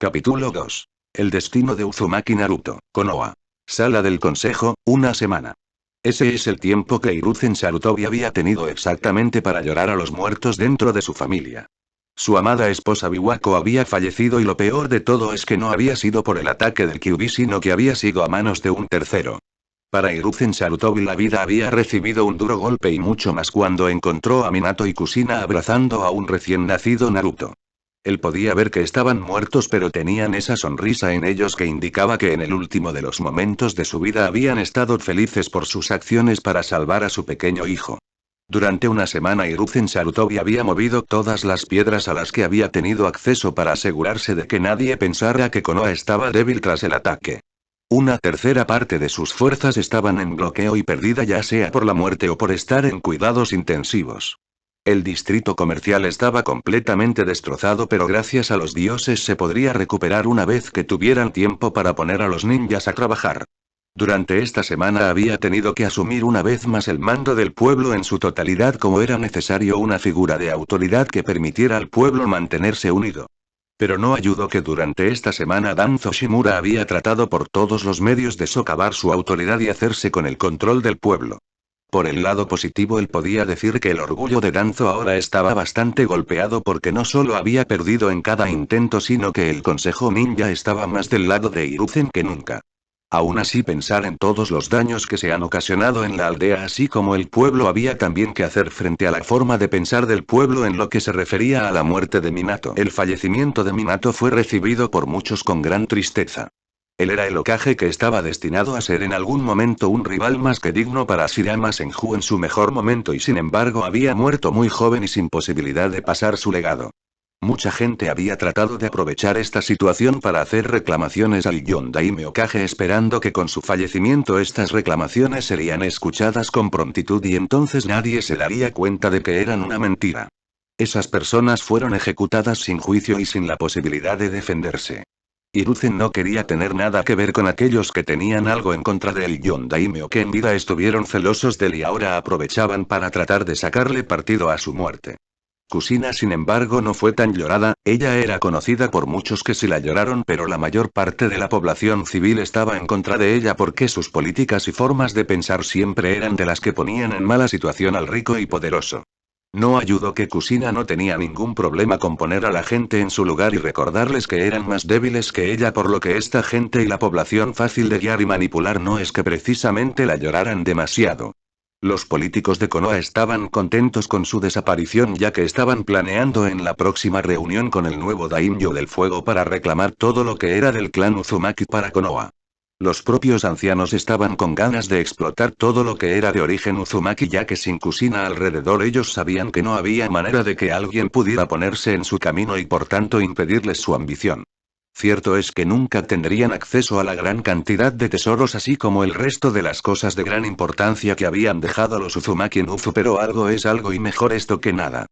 Capítulo 2. El destino de Uzumaki Naruto. Konoha. Sala del consejo, una semana. Ese es el tiempo que Hiruzen Sarutobi había tenido exactamente para llorar a los muertos dentro de su familia. Su amada esposa Biwako había fallecido y lo peor de todo es que no había sido por el ataque del Kyuubi sino que había sido a manos de un tercero. Para Hiruzen Sarutobi la vida había recibido un duro golpe y mucho más cuando encontró a Minato y Kushina abrazando a un recién nacido Naruto. Él podía ver que estaban muertos pero tenían esa sonrisa en ellos que indicaba que en el último de los momentos de su vida habían estado felices por sus acciones para salvar a su pequeño hijo. Durante una semana Hiruzen Sarutobi había movido todas las piedras a las que había tenido acceso para asegurarse de que nadie pensara que Konoha estaba débil tras el ataque. Una tercera parte de sus fuerzas estaban en bloqueo y perdida ya sea por la muerte o por estar en cuidados intensivos. El distrito comercial estaba completamente destrozado pero gracias a los dioses se podría recuperar una vez que tuvieran tiempo para poner a los ninjas a trabajar. Durante esta semana había tenido que asumir una vez más el mando del pueblo en su totalidad como era necesario una figura de autoridad que permitiera al pueblo mantenerse unido. Pero no ayudó que durante esta semana Danzo Shimura había tratado por todos los medios de socavar su autoridad y hacerse con el control del pueblo. Por el lado positivo él podía decir que el orgullo de Danzo ahora estaba bastante golpeado porque no solo había perdido en cada intento sino que el Consejo Ninja estaba más del lado de Hiruzen que nunca. Aún así pensar en todos los daños que se han ocasionado en la aldea así como el pueblo había también que hacer frente a la forma de pensar del pueblo en lo que se refería a la muerte de Minato. El fallecimiento de Minato fue recibido por muchos con gran tristeza. Él era el Hokage que estaba destinado a ser en algún momento un rival más que digno para Shirama Senju en su mejor momento y sin embargo había muerto muy joven y sin posibilidad de pasar su legado. Mucha gente había tratado de aprovechar esta situación para hacer reclamaciones al Yondaime Hokage esperando que con su fallecimiento estas reclamaciones serían escuchadas con prontitud y entonces nadie se daría cuenta de que eran una mentira. Esas personas fueron ejecutadas sin juicio y sin la posibilidad de defenderse. Hiruzen no quería tener nada que ver con aquellos que tenían algo en contra del Yondaime o que en vida estuvieron celosos de él y ahora aprovechaban para tratar de sacarle partido a su muerte. Kushina sin embargo no fue tan llorada, ella era conocida por muchos que sí la lloraron pero la mayor parte de la población civil estaba en contra de ella porque sus políticas y formas de pensar siempre eran de las que ponían en mala situación al rico y poderoso. No ayudó que Kushina no tenía ningún problema con poner a la gente en su lugar y recordarles que eran más débiles que ella por lo que esta gente y la población fácil de guiar y manipular no es que precisamente la lloraran demasiado. Los políticos de Konoha estaban contentos con su desaparición ya que estaban planeando en la próxima reunión con el nuevo Daimyo del Fuego para reclamar todo lo que era del clan Uzumaki para Konoha. Los propios ancianos estaban con ganas de explotar todo lo que era de origen Uzumaki ya que sin Kushina alrededor ellos sabían que no había manera de que alguien pudiera ponerse en su camino y por tanto impedirles su ambición. Cierto es que nunca tendrían acceso a la gran cantidad de tesoros así como el resto de las cosas de gran importancia que habían dejado los Uzumaki en Uzu pero algo es algo y mejor esto que nada.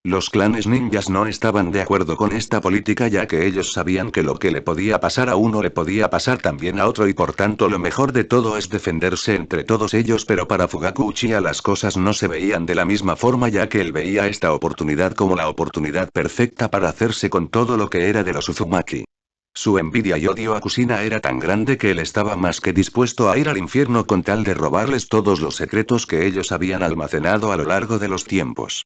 Los clanes ninjas no estaban de acuerdo con esta política ya que ellos sabían que lo que le podía pasar a uno le podía pasar también a otro y por tanto lo mejor de todo es defenderse entre todos ellos pero para Fugaku Uchiha las cosas no se veían de la misma forma ya que él veía esta oportunidad como la oportunidad perfecta para hacerse con todo lo que era de los Uzumaki. Su envidia y odio a Kushina era tan grande que él estaba más que dispuesto a ir al infierno con tal de robarles todos los secretos que ellos habían almacenado a lo largo de los tiempos.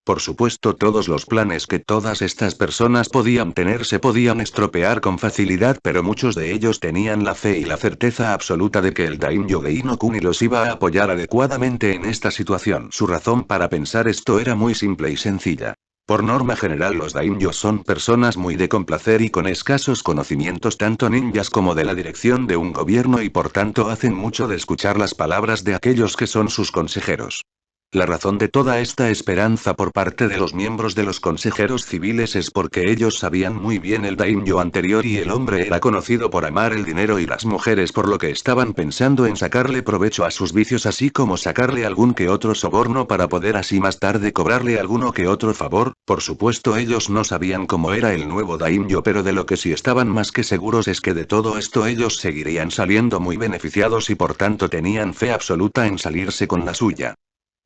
Por supuesto todos los planes que todas estas personas podían tener se podían estropear con facilidad pero muchos de ellos tenían la fe y la certeza absoluta de que el Daimyo de Inokuni los iba a apoyar adecuadamente en esta situación. Su razón para pensar esto era muy simple y sencilla. Por norma general los daimyos son personas muy de complacer y con escasos conocimientos tanto ninjas como de la dirección de un gobierno y por tanto hacen mucho de escuchar las palabras de aquellos que son sus consejeros. La razón de toda esta esperanza por parte de los miembros de los consejeros civiles es porque ellos sabían muy bien el daimyo anterior y el hombre era conocido por amar el dinero y las mujeres por lo que estaban pensando en sacarle provecho a sus vicios así como sacarle algún que otro soborno para poder así más tarde cobrarle alguno que otro favor. Por supuesto ellos no sabían cómo era el nuevo daimyo pero de lo que sí estaban más que seguros es que de todo esto ellos seguirían saliendo muy beneficiados y por tanto tenían fe absoluta en salirse con la suya.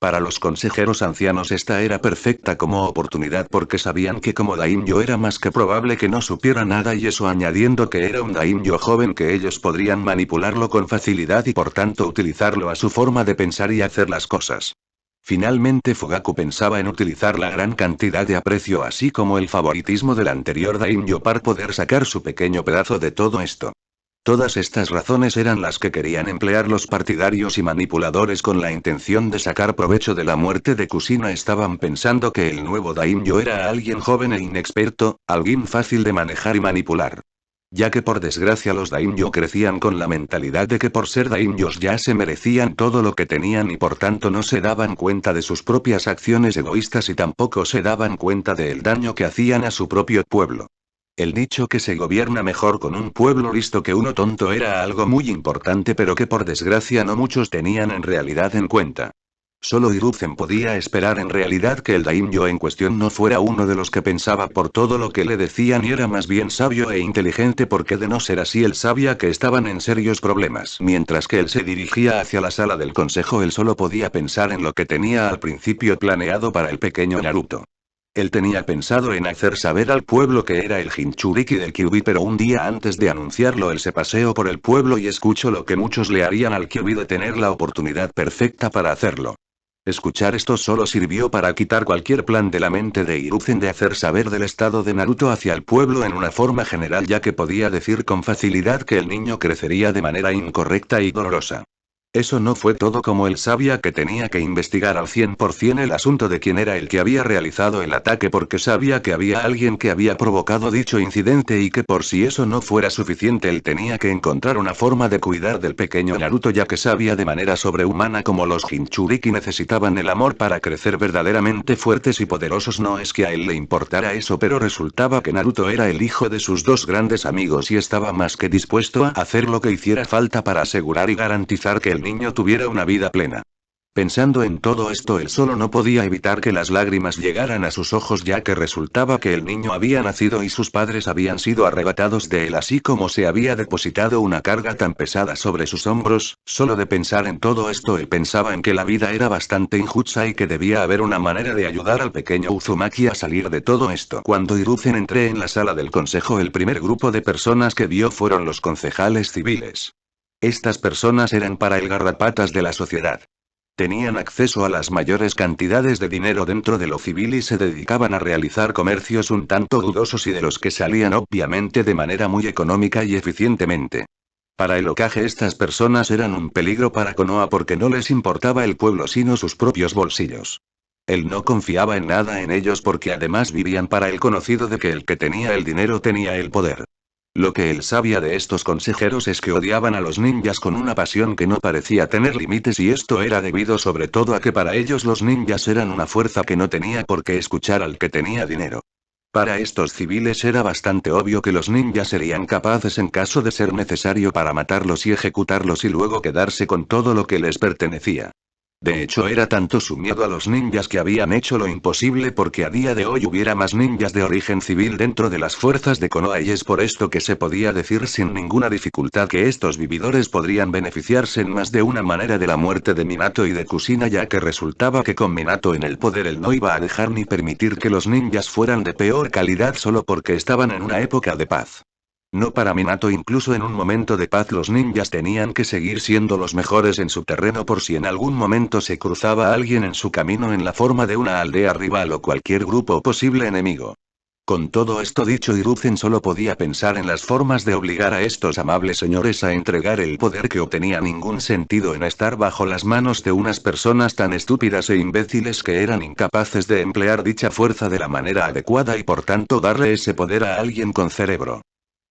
Para los consejeros ancianos esta era perfecta como oportunidad porque sabían que como daimyo era más que probable que no supiera nada y eso añadiendo que era un daimyo joven que ellos podrían manipularlo con facilidad y por tanto utilizarlo a su forma de pensar y hacer las cosas. Finalmente Fugaku pensaba en utilizar la gran cantidad de aprecio así como el favoritismo del anterior daimyo para poder sacar su pequeño pedazo de todo esto. Todas estas razones eran las que querían emplear los partidarios y manipuladores con la intención de sacar provecho de la muerte de Kusina. Estaban pensando que el nuevo daimyo era alguien joven e inexperto, alguien fácil de manejar y manipular. Ya que por desgracia los daimyo crecían con la mentalidad de que por ser daimyos ya se merecían todo lo que tenían y por tanto no se daban cuenta de sus propias acciones egoístas y tampoco se daban cuenta del daño que hacían a su propio pueblo. El dicho que se gobierna mejor con un pueblo listo que uno tonto era algo muy importante pero que por desgracia no muchos tenían en realidad en cuenta. Solo Hiruzen podía esperar en realidad que el daimyo en cuestión no fuera uno de los que pensaba por todo lo que le decían y era más bien sabio e inteligente porque de no ser así él sabía que estaban en serios problemas. Mientras que él se dirigía hacia la sala del consejo él solo podía pensar en lo que tenía al principio planeado para el pequeño Naruto. Él tenía pensado en hacer saber al pueblo que era el Jinchuriki del Kyuubi pero un día antes de anunciarlo él se paseó por el pueblo y escuchó lo que muchos le harían al Kyuubi de tener la oportunidad perfecta para hacerlo. Escuchar esto solo sirvió para quitar cualquier plan de la mente de Hiruzen de hacer saber del estado de Naruto hacia el pueblo en una forma general ya que podía decir con facilidad que el niño crecería de manera incorrecta y dolorosa. Eso no fue todo como él sabía que tenía que investigar al 100% el asunto de quién era el que había realizado el ataque porque sabía que había alguien que había provocado dicho incidente y que por si eso no fuera suficiente él tenía que encontrar una forma de cuidar del pequeño Naruto ya que sabía de manera sobrehumana como los Jinchuriki necesitaban el amor para crecer verdaderamente fuertes y poderosos. No es que a él le importara eso pero resultaba que Naruto era el hijo de sus dos grandes amigos y estaba más que dispuesto a hacer lo que hiciera falta para asegurar y garantizar que el niño tuviera una vida plena. Pensando en todo esto él solo no podía evitar que las lágrimas llegaran a sus ojos ya que resultaba que el niño había nacido y sus padres habían sido arrebatados de él así como se había depositado una carga tan pesada sobre sus hombros. Solo de pensar en todo esto él pensaba en que la vida era bastante injusta y que debía haber una manera de ayudar al pequeño Uzumaki a salir de todo esto. Cuando Hiruzen entró en la sala del consejo el primer grupo de personas que vio fueron los concejales civiles. Estas personas eran para el garrapatas de la sociedad. Tenían acceso a las mayores cantidades de dinero dentro de lo civil y se dedicaban a realizar comercios un tanto dudosos y de los que salían obviamente de manera muy económica y eficientemente. Para el Hokage estas personas eran un peligro para Konoha porque no les importaba el pueblo sino sus propios bolsillos. Él no confiaba en nada en ellos porque además vivían para el conocido de que el que tenía el dinero tenía el poder. Lo que él sabía de estos consejeros es que odiaban a los ninjas con una pasión que no parecía tener límites y esto era debido sobre todo a que para ellos los ninjas eran una fuerza que no tenía por qué escuchar al que tenía dinero. Para estos civiles era bastante obvio que los ninjas serían capaces en caso de ser necesario para matarlos y ejecutarlos y luego quedarse con todo lo que les pertenecía. De hecho era tanto su miedo a los ninjas que habían hecho lo imposible porque a día de hoy hubiera más ninjas de origen civil dentro de las fuerzas de Konoha y es por esto que se podía decir sin ninguna dificultad que estos vividores podrían beneficiarse en más de una manera de la muerte de Minato y de Kusina ya que resultaba que con Minato en el poder él no iba a dejar ni permitir que los ninjas fueran de peor calidad solo porque estaban en una época de paz. No para Minato incluso en un momento de paz los ninjas tenían que seguir siendo los mejores en su terreno por si en algún momento se cruzaba alguien en su camino en la forma de una aldea rival o cualquier grupo o posible enemigo. Con todo esto dicho Hiruzen solo podía pensar en las formas de obligar a estos amables señores a entregar el poder que obtenía ningún sentido en estar bajo las manos de unas personas tan estúpidas e imbéciles que eran incapaces de emplear dicha fuerza de la manera adecuada y por tanto darle ese poder a alguien con cerebro.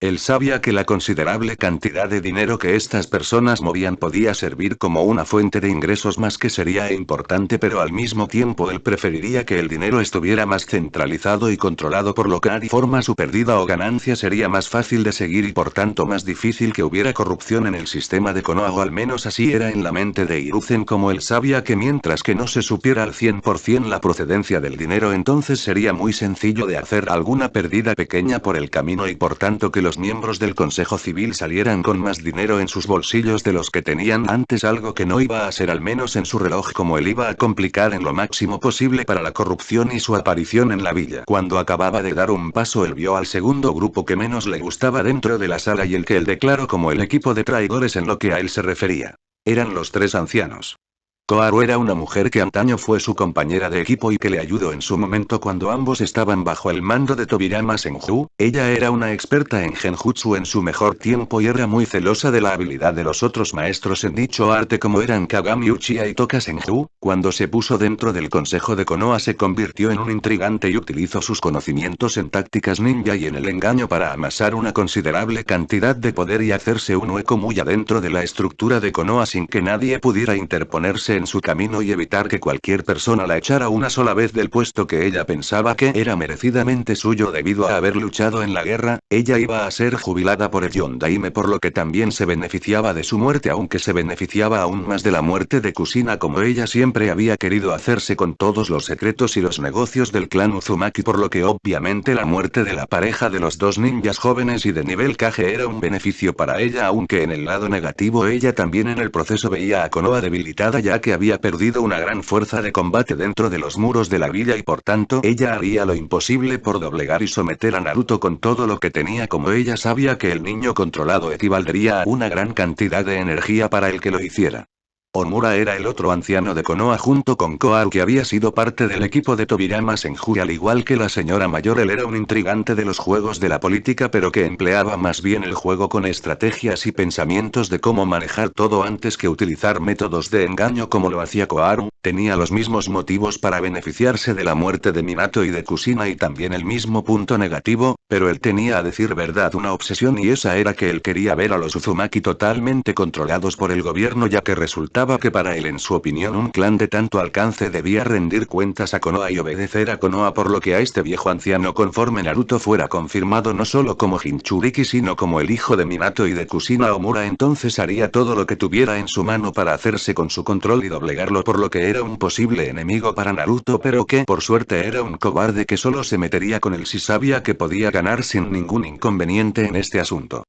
Él sabía que la considerable cantidad de dinero que estas personas movían podía servir como una fuente de ingresos más que sería importante pero al mismo tiempo él preferiría que el dinero estuviera más centralizado y controlado por lo que de forma su pérdida o ganancia sería más fácil de seguir y por tanto más difícil que hubiera corrupción en el sistema de Konoha o al menos así era en la mente de Hiruzen como él sabía que mientras que no se supiera al 100% la procedencia del dinero entonces sería muy sencillo de hacer alguna pérdida pequeña por el camino y por tanto que los los miembros del Consejo Civil salieran con más dinero en sus bolsillos de los que tenían antes, algo que no iba a ser al menos en su reloj como él iba a complicar en lo máximo posible para la corrupción y su aparición en la villa. Cuando acababa de dar un paso él vio al segundo grupo que menos le gustaba dentro de la sala y el que él declaró como el equipo de traidores en lo que a él se refería. Eran los tres ancianos. Koharu era una mujer que antaño fue su compañera de equipo y que le ayudó en su momento cuando ambos estaban bajo el mando de Tobirama Senju. Ella era una experta en genjutsu en su mejor tiempo y era muy celosa de la habilidad de los otros maestros en dicho arte como eran Kagami Uchiha y Toka Senju. Cuando se puso dentro del consejo de Konoha se convirtió en un intrigante y utilizó sus conocimientos en tácticas ninja y en el engaño para amasar una considerable cantidad de poder y hacerse un hueco muy adentro de la estructura de Konoha sin que nadie pudiera interponerse en su camino y evitar que cualquier persona la echara una sola vez del puesto que ella pensaba que era merecidamente suyo debido a haber luchado en la guerra. Ella iba a ser jubilada por el Yondaime, por lo que también se beneficiaba de su muerte, aunque se beneficiaba aún más de la muerte de Kusina, como ella siempre había querido hacerse con todos los secretos y los negocios del clan Uzumaki, por lo que obviamente la muerte de la pareja de los dos ninjas jóvenes y de nivel Kage era un beneficio para ella, aunque en el lado negativo ella también en el proceso veía a Konoha debilitada ya que había perdido una gran fuerza de combate dentro de los muros de la villa y por tanto ella haría lo imposible por doblegar y someter a Naruto con todo lo que tenía, como ella sabía que el niño controlado equivaldría a una gran cantidad de energía para el que lo hiciera. Omura era el otro anciano de Konoha junto con Koharu, que había sido parte del equipo de Tobirama Senju, y al igual que la señora mayor él era un intrigante de los juegos de la política, pero que empleaba más bien el juego con estrategias y pensamientos de cómo manejar todo antes que utilizar métodos de engaño como lo hacía Koharu. Tenía los mismos motivos para beneficiarse de la muerte de Minato y de Kusina y también el mismo punto negativo, pero él tenía a decir verdad una obsesión, y esa era que él quería ver a los Uzumaki totalmente controlados por el gobierno, ya que resultaba que para él, en su opinión, un clan de tanto alcance debía rendir cuentas a Konoha y obedecer a Konoha, por lo que a este viejo anciano, conforme Naruto fuera confirmado no solo como Jinchuriki sino como el hijo de Minato y de Kusina Omura, entonces haría todo lo que tuviera en su mano para hacerse con su control y doblegarlo, por lo que era un posible enemigo para Naruto, pero que por suerte era un cobarde que solo se metería con él si sabía que podía ganar sin ningún inconveniente en este asunto.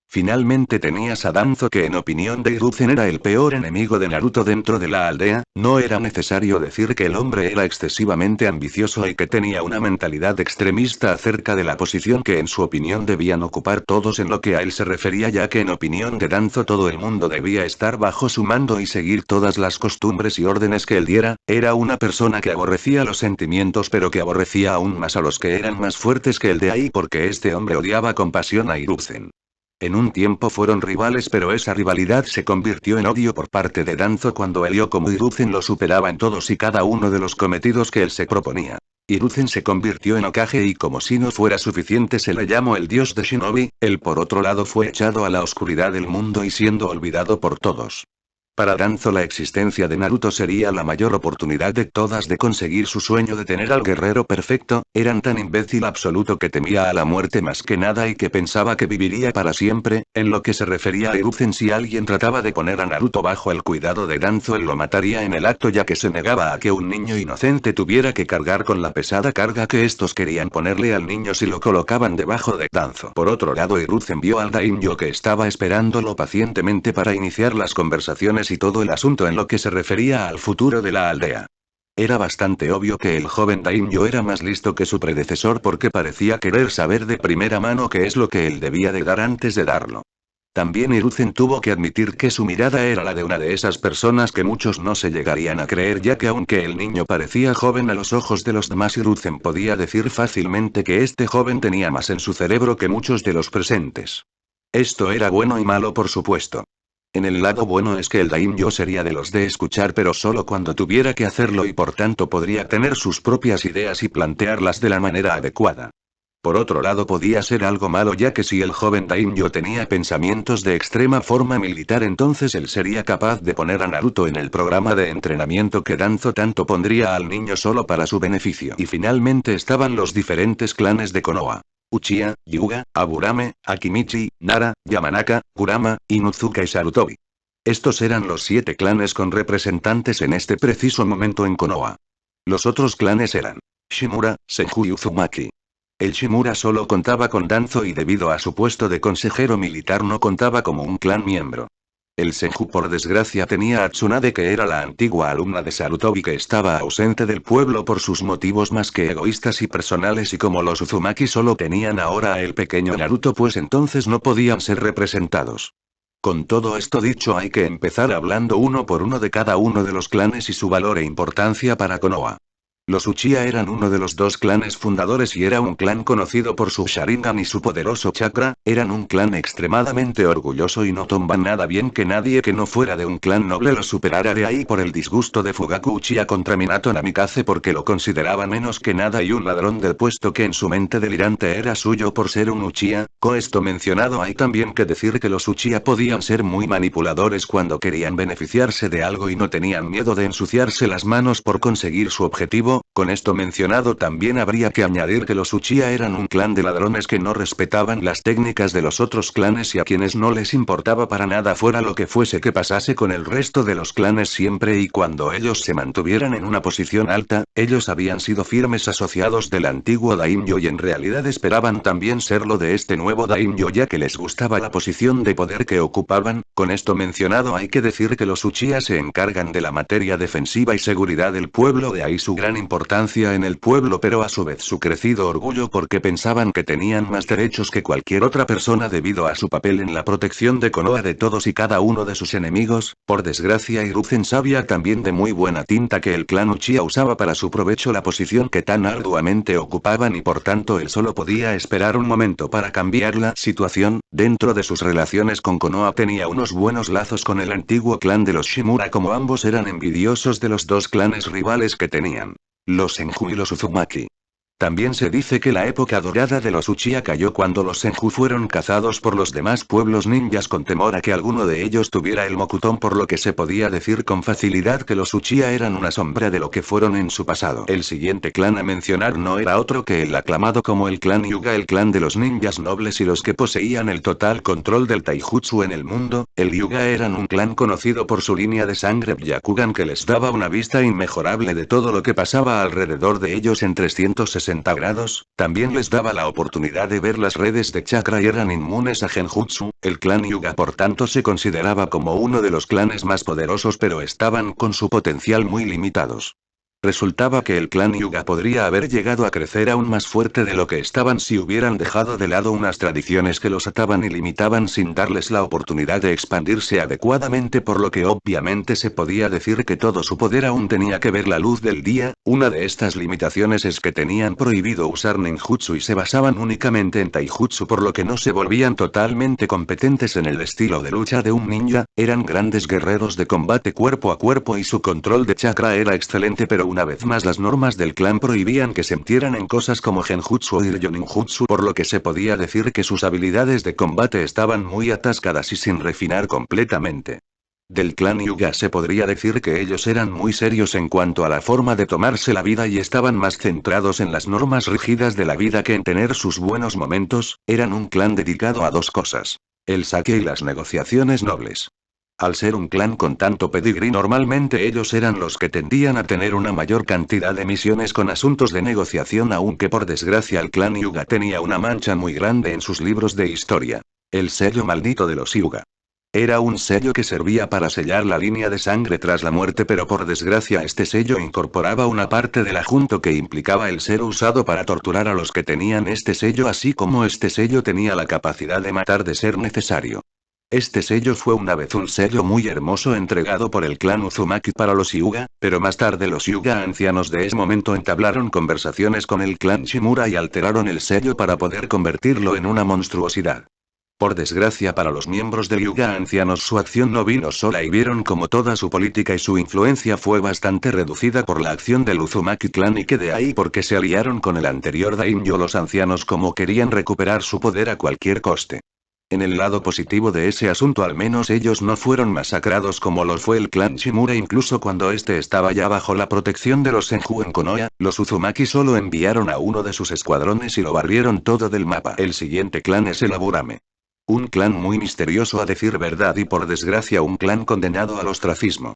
Finalmente tenías a Danzo, que en opinión de Hiruzen era el peor enemigo de Naruto dentro de la aldea. No era necesario decir que el hombre era excesivamente ambicioso y que tenía una mentalidad extremista acerca de la posición que en su opinión debían ocupar todos en lo que a él se refería, ya que en opinión de Danzo todo el mundo debía estar bajo su mando y seguir todas las costumbres y órdenes que él diera. Era una persona que aborrecía los sentimientos, pero que aborrecía aún más a los que eran más fuertes que el de ahí, porque este hombre odiaba con pasión a Hiruzen. En un tiempo fueron rivales, pero esa rivalidad se convirtió en odio por parte de Danzo cuando él vio como Hiruzen lo superaba en todos y cada uno de los cometidos que él se proponía. Hiruzen se convirtió en Hokage y, como si no fuera suficiente, se le llamó el dios de Shinobi. Él por otro lado fue echado a la oscuridad del mundo y siendo olvidado por todos. Para Danzo la existencia de Naruto sería la mayor oportunidad de todas de conseguir su sueño de tener al guerrero perfecto. Eran tan imbécil absoluto que temía a la muerte más que nada y que pensaba que viviría para siempre. En lo que se refería a Hiruzen, si alguien trataba de poner a Naruto bajo el cuidado de Danzo, él lo mataría en el acto, ya que se negaba a que un niño inocente tuviera que cargar con la pesada carga que estos querían ponerle al niño si lo colocaban debajo de Danzo. Por otro lado, Hiruzen vio al Daimyo, que estaba esperándolo pacientemente para iniciar las conversaciones y todo el asunto en lo que se refería al futuro de la aldea. Era bastante obvio que el joven Daimyo era más listo que su predecesor, porque parecía querer saber de primera mano qué es lo que él debía de dar antes de darlo. También Hiruzen tuvo que admitir que su mirada era la de una de esas personas que muchos no se llegarían a creer, ya que aunque el niño parecía joven a los ojos de los demás, Hiruzen podía decir fácilmente que este joven tenía más en su cerebro que muchos de los presentes. Esto era bueno y malo, por supuesto. En el lado bueno es que el Daimyo sería de los de escuchar, pero solo cuando tuviera que hacerlo, y por tanto podría tener sus propias ideas y plantearlas de la manera adecuada. Por otro lado podía ser algo malo, ya que si el joven Daimyo tenía pensamientos de extrema forma militar, entonces él sería capaz de poner a Naruto en el programa de entrenamiento que Danzo tanto pondría al niño solo para su beneficio. Y finalmente estaban los diferentes clanes de Konoha: Uchiha, Hyuga, Aburame, Akimichi, Nara, Yamanaka, Kurama, Inuzuka y Sarutobi. Estos eran los 7 clanes con representantes en este preciso momento en Konoha. Los otros clanes eran Shimura, Senju y Uzumaki. El Shimura solo contaba con Danzo y debido a su puesto de consejero militar no contaba como un clan miembro. El Senju por desgracia tenía a Tsunade que era la antigua alumna de Sarutobi que estaba ausente del pueblo por sus motivos más que egoístas y personales y como los Uzumaki solo tenían ahora a el pequeño Naruto pues entonces no podían ser representados. Con todo esto dicho hay que empezar hablando uno por uno de cada uno de los clanes y su valor e importancia para Konoha. Los Uchiha eran uno de los dos clanes fundadores y era un clan conocido por su Sharingan y su poderoso chakra, eran un clan extremadamente orgulloso y no tomaban nada bien que nadie que no fuera de un clan noble lo superara de ahí por el disgusto de Fugaku Uchiha contra Minato Namikaze porque lo consideraba menos que nada y un ladrón del puesto que en su mente delirante era suyo por ser un Uchiha. Con esto mencionado hay también que decir que los Uchiha podían ser muy manipuladores cuando querían beneficiarse de algo y no tenían miedo de ensuciarse las manos por conseguir su objetivo. Con esto mencionado también habría que añadir que los Uchiha eran un clan de ladrones que no respetaban las técnicas de los otros clanes y a quienes no les importaba para nada fuera lo que fuese que pasase con el resto de los clanes siempre y cuando ellos se mantuvieran en una posición alta, ellos habían sido firmes asociados del antiguo Daimyo y en realidad esperaban también serlo de este nuevo Daimyo ya que les gustaba la posición de poder que ocupaban. Con esto mencionado hay que decir que los Uchiha se encargan de la materia defensiva y seguridad del pueblo de ahí su gran importancia en el pueblo pero a su vez su crecido orgullo porque pensaban que tenían más derechos que cualquier otra persona debido a su papel en la protección de Konoha de todos y cada uno de sus enemigos. Por desgracia Hiruzen sabía también de muy buena tinta que el clan Uchiha usaba para su provecho la posición que tan arduamente ocupaban y por tanto él solo podía esperar un momento para cambiar la situación. Dentro de sus relaciones con Konoha tenía unos buenos lazos con el antiguo clan de los Shimura como ambos eran envidiosos de los dos clanes rivales que tenían, los Senju y los Uzumaki. También se dice que la época dorada de los Uchiha cayó cuando los Senju fueron cazados por los demás pueblos ninjas con temor a que alguno de ellos tuviera el Mokuton por lo que se podía decir con facilidad que los Uchiha eran una sombra de lo que fueron en su pasado. El siguiente clan a mencionar no era otro que el aclamado como el clan Hyuga, el clan de los ninjas nobles y los que poseían el total control del taijutsu en el mundo. El Hyuga eran un clan conocido por su línea de sangre Byakugan que les daba una vista inmejorable de todo lo que pasaba alrededor de ellos en 360 grados, también les daba la oportunidad de ver las redes de chakra y eran inmunes a genjutsu. El clan Hyuga por tanto se consideraba como uno de los clanes más poderosos pero estaban con su potencial muy limitados. Resultaba que el clan Hyuga podría haber llegado a crecer aún más fuerte de lo que estaban si hubieran dejado de lado unas tradiciones que los ataban y limitaban sin darles la oportunidad de expandirse adecuadamente por lo que obviamente se podía decir que todo su poder aún tenía que ver la luz del día. Una de estas limitaciones es que tenían prohibido usar ninjutsu y se basaban únicamente en taijutsu por lo que no se volvían totalmente competentes en el estilo de lucha de un ninja, eran grandes guerreros de combate cuerpo a cuerpo y su control de chakra era excelente pero una vez más las normas del clan prohibían que se metieran en cosas como genjutsu o ryoninjutsu por lo que se podía decir que sus habilidades de combate estaban muy atascadas y sin refinar completamente. Del clan Hyuga se podría decir que ellos eran muy serios en cuanto a la forma de tomarse la vida y estaban más centrados en las normas rígidas de la vida que en tener sus buenos momentos, eran un clan dedicado a dos cosas: el saque y las negociaciones nobles. Al ser un clan con tanto pedigrí normalmente ellos eran los que tendían a tener una mayor cantidad de misiones con asuntos de negociación aunque por desgracia el clan Hyuga tenía una mancha muy grande en sus libros de historia. El sello maldito de los Hyuga. Era un sello que servía para sellar la línea de sangre tras la muerte pero por desgracia este sello incorporaba una parte del adjunto que implicaba el ser usado para torturar a los que tenían este sello así como este sello tenía la capacidad de matar de ser necesario. Este sello fue una vez un sello muy hermoso entregado por el clan Uzumaki para los Hyuga, pero más tarde los Hyuga ancianos de ese momento entablaron conversaciones con el clan Shimura y alteraron el sello para poder convertirlo en una monstruosidad. Por desgracia para los miembros del Hyuga ancianos su acción no vino sola y vieron como toda su política y su influencia fue bastante reducida por la acción del Uzumaki clan y que de ahí porque se aliaron con el anterior Daimyo los ancianos como querían recuperar su poder a cualquier coste. En el lado positivo de ese asunto al menos ellos no fueron masacrados como lo fue el clan Shimura incluso cuando este estaba ya bajo la protección de los Senju en Konoha, los Uzumaki solo enviaron a uno de sus escuadrones y lo barrieron todo del mapa. El siguiente clan es el Aburame. Un clan muy misterioso a decir verdad y por desgracia un clan condenado al ostracismo.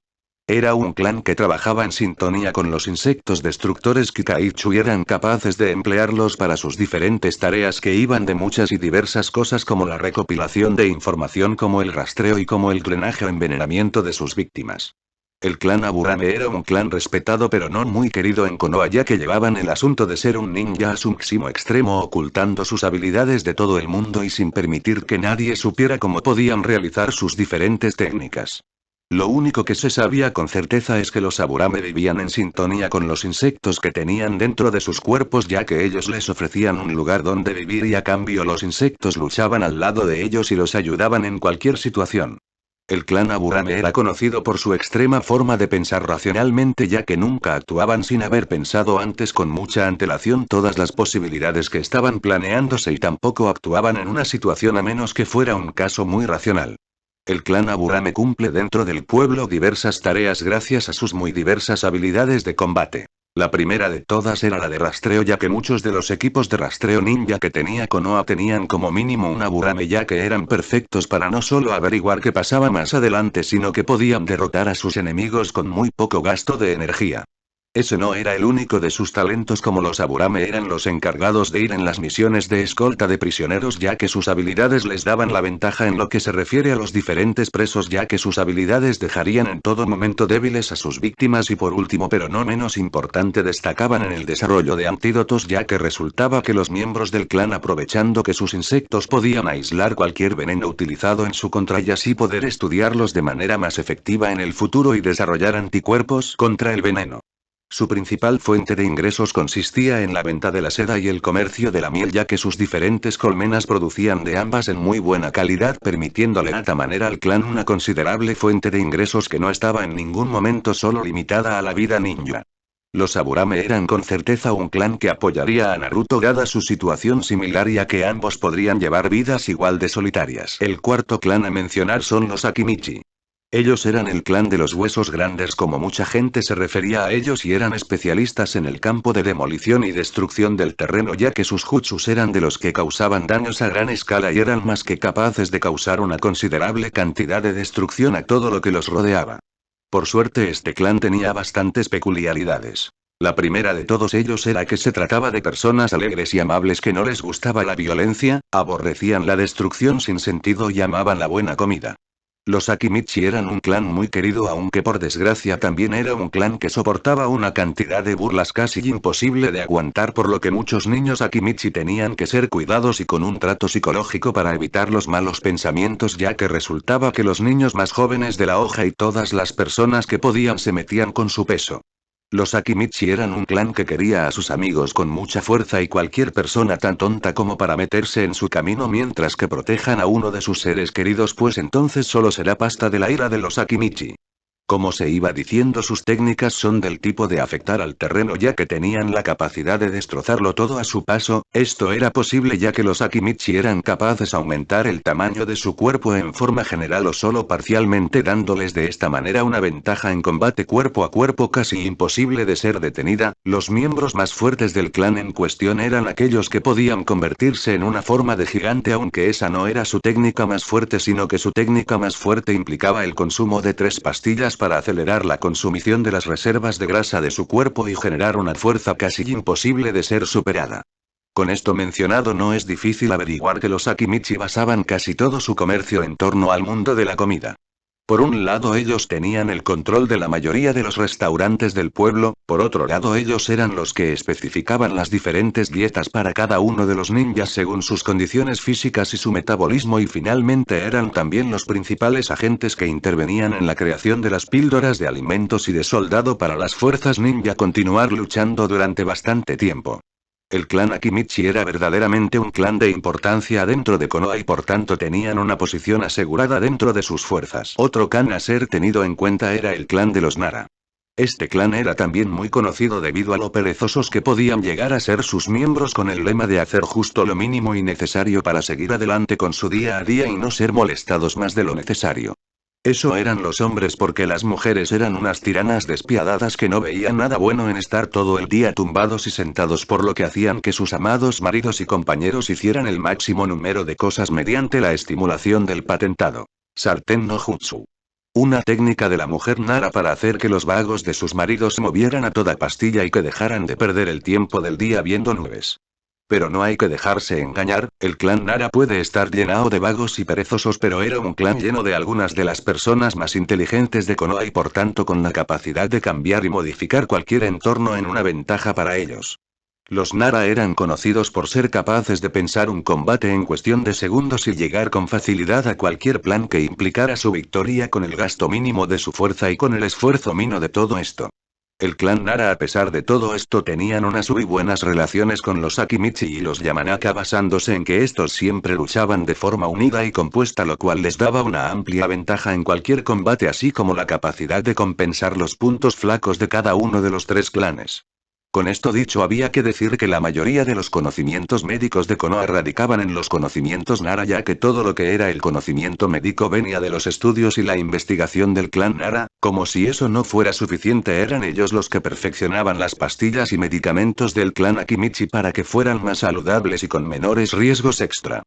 Era un clan que trabajaba en sintonía con los insectos destructores Kikaichu y eran capaces de emplearlos para sus diferentes tareas que iban de muchas y diversas cosas como la recopilación de información, como el rastreo y como el drenaje o envenenamiento de sus víctimas. El clan Aburame era un clan respetado pero no muy querido en Konoha, ya que llevaban el asunto de ser un ninja a su máximo extremo, ocultando sus habilidades de todo el mundo y sin permitir que nadie supiera cómo podían realizar sus diferentes técnicas. Lo único que se sabía con certeza es que los Aburame vivían en sintonía con los insectos que tenían dentro de sus cuerpos, ya que ellos les ofrecían un lugar donde vivir y a cambio los insectos luchaban al lado de ellos y los ayudaban en cualquier situación. El clan Aburame era conocido por su extrema forma de pensar racionalmente, ya que nunca actuaban sin haber pensado antes con mucha antelación todas las posibilidades que estaban planeándose y tampoco actuaban en una situación a menos que fuera un caso muy racional. El clan Aburame cumple dentro del pueblo diversas tareas gracias a sus muy diversas habilidades de combate. La primera de todas era la de rastreo, ya que muchos de los equipos de rastreo ninja que tenía Konoha tenían como mínimo un Aburame, ya que eran perfectos para no solo averiguar qué pasaba más adelante, sino que podían derrotar a sus enemigos con muy poco gasto de energía. Ese no era el único de sus talentos, como los Aburame eran los encargados de ir en las misiones de escolta de prisioneros, ya que sus habilidades les daban la ventaja en lo que se refiere a los diferentes presos, ya que sus habilidades dejarían en todo momento débiles a sus víctimas, y por último pero no menos importante, destacaban en el desarrollo de antídotos, ya que resultaba que los miembros del clan, aprovechando que sus insectos podían aislar cualquier veneno utilizado en su contra y así poder estudiarlos de manera más efectiva en el futuro y desarrollar anticuerpos contra el veneno. Su principal fuente de ingresos consistía en la venta de la seda y el comercio de la miel, ya que sus diferentes colmenas producían de ambas en muy buena calidad, permitiéndole de esta manera al clan una considerable fuente de ingresos que no estaba en ningún momento solo limitada a la vida ninja. Los Aburame eran con certeza un clan que apoyaría a Naruto dada su situación similar, ya que ambos podrían llevar vidas igual de solitarias. El cuarto clan a mencionar son los Akimichi. Ellos eran el clan de los huesos grandes, como mucha gente se refería a ellos, y eran especialistas en el campo de demolición y destrucción del terreno, ya que sus jutsus eran de los que causaban daños a gran escala y eran más que capaces de causar una considerable cantidad de destrucción a todo lo que los rodeaba. Por suerte este clan tenía bastantes peculiaridades. La primera de todos ellos era que se trataba de personas alegres y amables que no les gustaba la violencia, aborrecían la destrucción sin sentido y amaban la buena comida. Los Akimichi eran un clan muy querido, aunque por desgracia también era un clan que soportaba una cantidad de burlas casi imposible de aguantar, por lo que muchos niños Akimichi tenían que ser cuidados y con un trato psicológico para evitar los malos pensamientos, ya que resultaba que los niños más jóvenes de la hoja y todas las personas que podían se metían con su peso. Los Akimichi eran un clan que quería a sus amigos con mucha fuerza y cualquier persona tan tonta como para meterse en su camino mientras que protejan a uno de sus seres queridos, pues entonces solo será pasta de la ira de los Akimichi. Como se iba diciendo, sus técnicas son del tipo de afectar al terreno, ya que tenían la capacidad de destrozarlo todo a su paso. Esto era posible ya que los Akimichi eran capaces de aumentar el tamaño de su cuerpo en forma general o solo parcialmente, dándoles de esta manera una ventaja en combate cuerpo a cuerpo casi imposible de ser detenida. Los miembros más fuertes del clan en cuestión eran aquellos que podían convertirse en una forma de gigante, aunque esa no era su técnica más fuerte, sino que su técnica más fuerte implicaba el consumo de 3 pastillas para acelerar la consumición de las reservas de grasa de su cuerpo y generar una fuerza casi imposible de ser superada. Con esto mencionado, no es difícil averiguar que los Akimichi basaban casi todo su comercio en torno al mundo de la comida. Por un lado, ellos tenían el control de la mayoría de los restaurantes del pueblo, por otro lado ellos eran los que especificaban las diferentes dietas para cada uno de los ninjas según sus condiciones físicas y su metabolismo, y finalmente eran también los principales agentes que intervenían en la creación de las píldoras de alimentos y de soldado para las fuerzas ninja continuar luchando durante bastante tiempo. El clan Akimichi era verdaderamente un clan de importancia dentro de Konoha y por tanto tenían una posición asegurada dentro de sus fuerzas. Otro clan a ser tenido en cuenta era el clan de los Nara. Este clan era también muy conocido debido a lo perezosos que podían llegar a ser sus miembros, con el lema de hacer justo lo mínimo y necesario para seguir adelante con su día a día y no ser molestados más de lo necesario. Eso eran los hombres, porque las mujeres eran unas tiranas despiadadas que no veían nada bueno en estar todo el día tumbados y sentados, por lo que hacían que sus amados maridos y compañeros hicieran el máximo número de cosas mediante la estimulación del patentado sartén no jutsu. Una técnica de la mujer Nara para hacer que los vagos de sus maridos se movieran a toda pastilla y que dejaran de perder el tiempo del día viendo nubes. Pero no hay que dejarse engañar, el clan Nara puede estar llenado de vagos y perezosos, pero era un clan lleno de algunas de las personas más inteligentes de Konoha y por tanto con la capacidad de cambiar y modificar cualquier entorno en una ventaja para ellos. Los Nara eran conocidos por ser capaces de pensar un combate en cuestión de segundos y llegar con facilidad a cualquier plan que implicara su victoria con el gasto mínimo de su fuerza y con el esfuerzo mínimo de todo esto. El clan Nara, a pesar de todo esto, tenían unas muy buenas relaciones con los Akimichi y los Yamanaka, basándose en que estos siempre luchaban de forma unida y compuesta, lo cual les daba una amplia ventaja en cualquier combate, así como la capacidad de compensar los puntos flacos de cada uno de los tres clanes. Con esto dicho, había que decir que la mayoría de los conocimientos médicos de Konoha radicaban en los conocimientos Nara, ya que todo lo que era el conocimiento médico venía de los estudios y la investigación del clan Nara. Como si eso no fuera suficiente, eran ellos los que perfeccionaban las pastillas y medicamentos del clan Akimichi para que fueran más saludables y con menores riesgos extra.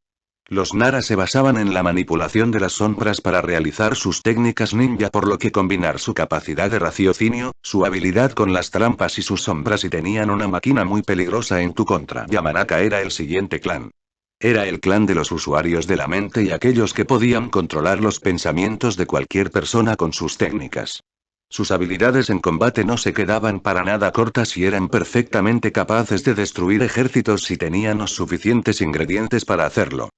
Los Nara se basaban en la manipulación de las sombras para realizar sus técnicas ninja, por lo que combinar su capacidad de raciocinio, su habilidad con las trampas y sus sombras, y tenían una máquina muy peligrosa en tu contra. Yamanaka era el siguiente clan. Era el clan de los usuarios de la mente y aquellos que podían controlar los pensamientos de cualquier persona con sus técnicas. Sus habilidades en combate no se quedaban para nada cortas y eran perfectamente capaces de destruir ejércitos si tenían los suficientes ingredientes para hacerlo.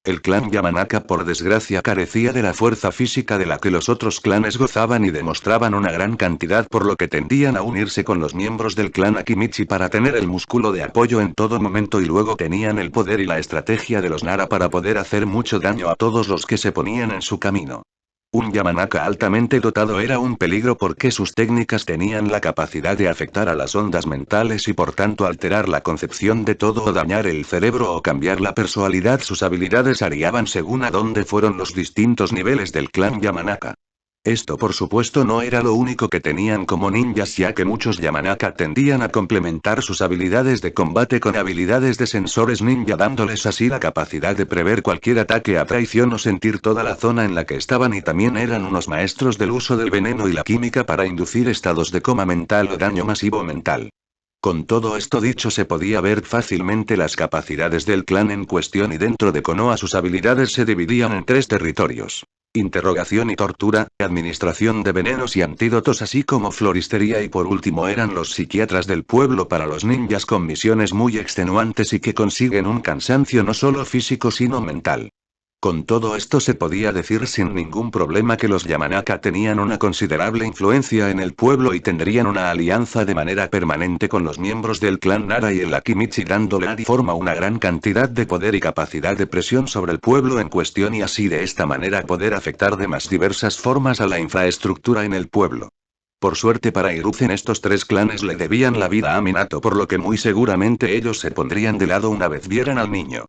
El clan Yamanaka, por desgracia, carecía de la fuerza física de la que los otros clanes gozaban y demostraban una gran cantidad, por lo que tendían a unirse con los miembros del clan Akimichi para tener el músculo de apoyo en todo momento, y luego tenían el poder y la estrategia de los Nara para poder hacer mucho daño a todos los que se ponían en su camino. Un Yamanaka altamente dotado era un peligro porque sus técnicas tenían la capacidad de afectar a las ondas mentales y por tanto alterar la concepción de todo o dañar el cerebro o cambiar la personalidad. Sus habilidades variaban según a dónde fueron los distintos niveles del clan Yamanaka. Esto por supuesto no era lo único que tenían como ninjas, ya que muchos Yamanaka tendían a complementar sus habilidades de combate con habilidades de sensores ninja, dándoles así la capacidad de prever cualquier ataque a traición o sentir toda la zona en la que estaban, y también eran unos maestros del uso del veneno y la química para inducir estados de coma mental o daño masivo mental. Con todo esto dicho, se podía ver fácilmente las capacidades del clan en cuestión, y dentro de Konoha sus habilidades se dividían en tres territorios: interrogación y tortura, administración de venenos y antídotos, así como floristería, y por último eran los psiquiatras del pueblo para los ninjas con misiones muy extenuantes y que consiguen un cansancio no solo físico sino mental. Con todo esto se podía decir sin ningún problema que los Yamanaka tenían una considerable influencia en el pueblo y tendrían una alianza de manera permanente con los miembros del clan Nara y el Akimichi, dándole a forma una gran cantidad de poder y capacidad de presión sobre el pueblo en cuestión, y así de esta manera poder afectar de más diversas formas a la infraestructura en el pueblo. Por suerte para Hiruzen, estos tres clanes le debían la vida a Minato, por lo que muy seguramente ellos se pondrían de lado una vez vieran al niño.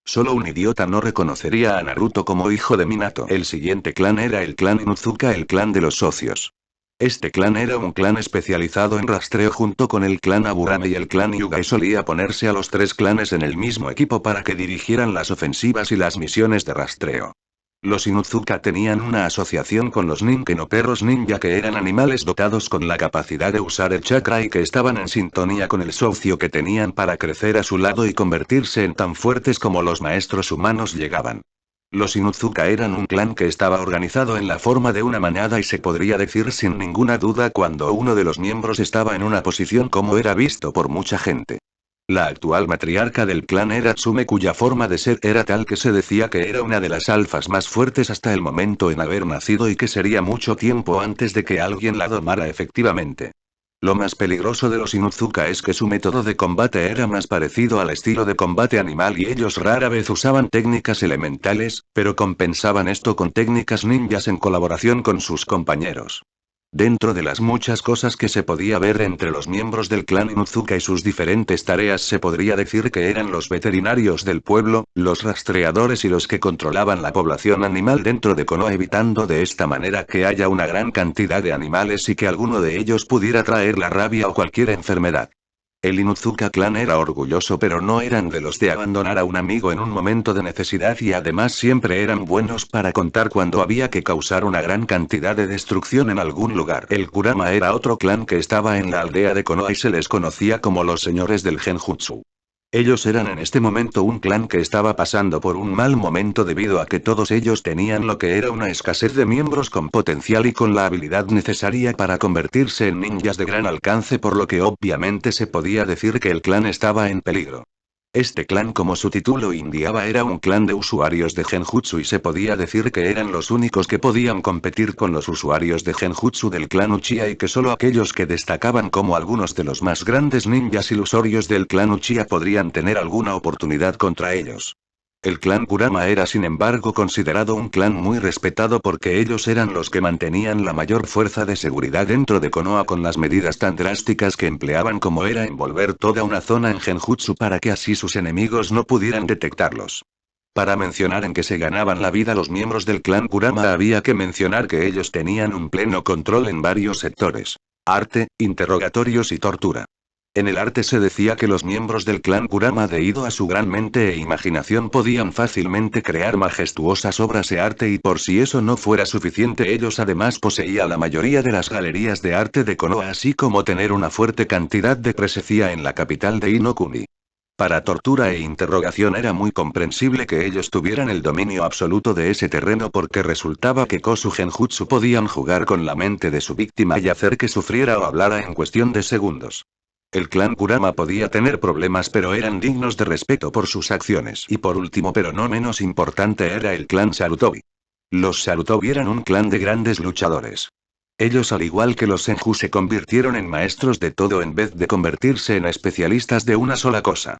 Solo un idiota no reconocería a Naruto como hijo de Minato. El siguiente clan era el clan Inuzuka, el clan de los socios. Este clan era un clan especializado en rastreo junto con el clan Aburame y el clan Hyuga, y solía ponerse a los tres clanes en el mismo equipo para que dirigieran las ofensivas y las misiones de rastreo. Los Inuzuka tenían una asociación con los Ninken o perros ninja, que eran animales dotados con la capacidad de usar el chakra y que estaban en sintonía con el socio que tenían para crecer a su lado y convertirse en tan fuertes como los maestros humanos llegaban. Los Inuzuka eran un clan que estaba organizado en la forma de una manada, y se podría decir sin ninguna duda cuando uno de los miembros estaba en una posición como era visto por mucha gente. La actual matriarca del clan era Tsume, cuya forma de ser era tal que se decía que era una de las alfas más fuertes hasta el momento en haber nacido y que sería mucho tiempo antes de que alguien la domara efectivamente. Lo más peligroso de los Inuzuka es que su método de combate era más parecido al estilo de combate animal, y ellos rara vez usaban técnicas elementales, pero compensaban esto con técnicas ninjas en colaboración con sus compañeros. Dentro de las muchas cosas que se podía ver entre los miembros del clan Inuzuka y sus diferentes tareas, se podría decir que eran los veterinarios del pueblo, los rastreadores y los que controlaban la población animal dentro de Konoha, evitando de esta manera que haya una gran cantidad de animales y que alguno de ellos pudiera traer la rabia o cualquier enfermedad. El Inuzuka clan era orgulloso, pero no eran de los de abandonar a un amigo en un momento de necesidad, y además siempre eran buenos para contar cuando había que causar una gran cantidad de destrucción en algún lugar. El Kurama era otro clan que estaba en la aldea de Konoha y se les conocía como los señores del Genjutsu. Ellos eran en este momento un clan que estaba pasando por un mal momento debido a que todos ellos tenían lo que era una escasez de miembros con potencial y con la habilidad necesaria para convertirse en ninjas de gran alcance, por lo que obviamente se podía decir que el clan estaba en peligro. Este clan, como su título indicaba, era un clan de usuarios de Genjutsu y se podía decir que eran los únicos que podían competir con los usuarios de Genjutsu del clan Uchiha, y que solo aquellos que destacaban como algunos de los más grandes ninjas ilusorios del clan Uchiha podrían tener alguna oportunidad contra ellos. El clan Kurama era sin embargo considerado un clan muy respetado porque ellos eran los que mantenían la mayor fuerza de seguridad dentro de Konoha, con las medidas tan drásticas que empleaban como era envolver toda una zona en genjutsu para que así sus enemigos no pudieran detectarlos. Para mencionar en qué se ganaban la vida los miembros del clan Kurama, había que mencionar que ellos tenían un pleno control en varios sectores: arte, interrogatorios y tortura. En el arte se decía que los miembros del clan Kurama, debido a su gran mente e imaginación, podían fácilmente crear majestuosas obras de arte, y por si eso no fuera suficiente, ellos además poseían la mayoría de las galerías de arte de Konoha, así como tener una fuerte cantidad de presencia en la capital de Inokuni. Para tortura e interrogación era muy comprensible que ellos tuvieran el dominio absoluto de ese terreno, porque resultaba que Kosu Genjutsu podían jugar con la mente de su víctima y hacer que sufriera o hablara en cuestión de segundos. El clan Kurama podía tener problemas, pero eran dignos de respeto por sus acciones. Y por último, pero no menos importante, era el clan Sarutobi. Los Sarutobi eran un clan de grandes luchadores. Ellos, al igual que los Senju, se convirtieron en maestros de todo en vez de convertirse en especialistas de una sola cosa.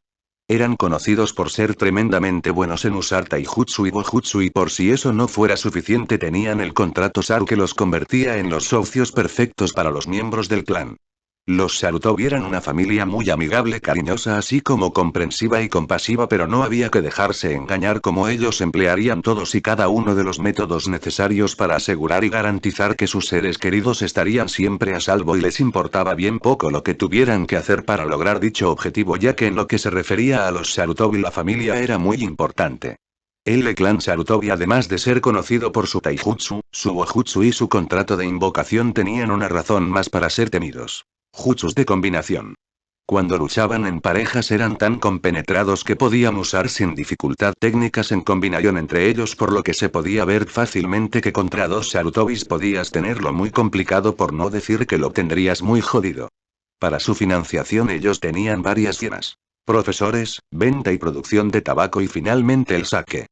Eran conocidos por ser tremendamente buenos en usar taijutsu y bojutsu, y por si eso no fuera suficiente, tenían el contrato Saru que los convertía en los socios perfectos para los miembros del clan. Los Sarutobi eran una familia muy amigable, cariñosa, así como comprensiva y compasiva, pero no había que dejarse engañar, como ellos emplearían todos y cada uno de los métodos necesarios para asegurar y garantizar que sus seres queridos estarían siempre a salvo, y les importaba bien poco lo que tuvieran que hacer para lograr dicho objetivo, ya que en lo que se refería a los Sarutobi la familia era muy importante. El clan Sarutobi, además de ser conocido por su taijutsu, su bojutsu y su contrato de invocación, tenían una razón más para ser temidos: jutsus de combinación. Cuando luchaban en parejas eran tan compenetrados que podían usar sin dificultad técnicas en combinación entre ellos, por lo que se podía ver fácilmente que contra dos Sarutobis podías tenerlo muy complicado, por no decir que lo tendrías muy jodido. Para su financiación ellos tenían varias llenas: profesores, venta y producción de tabaco, y finalmente el sake.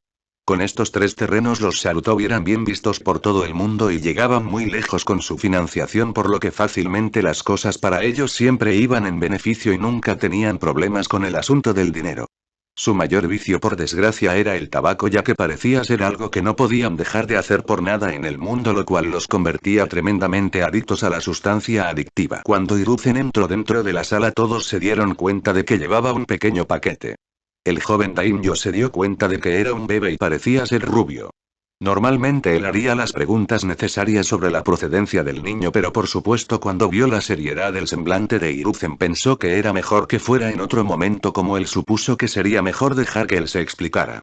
Con estos tres terrenos los Sarutobi eran bien vistos por todo el mundo y llegaban muy lejos con su financiación, por lo que fácilmente las cosas para ellos siempre iban en beneficio y nunca tenían problemas con el asunto del dinero. Su mayor vicio, por desgracia, era el tabaco, ya que parecía ser algo que no podían dejar de hacer por nada en el mundo, lo cual los convertía tremendamente adictos a la sustancia adictiva. Cuando Hiruzen entró dentro de la sala, todos se dieron cuenta de que llevaba un pequeño paquete. El joven Daimyo se dio cuenta de que era un bebé y parecía ser rubio. Normalmente él haría las preguntas necesarias sobre la procedencia del niño, pero por supuesto cuando vio la seriedad del semblante de Hiruzen pensó que era mejor que fuera en otro momento, como él supuso que sería mejor dejar que él se explicara.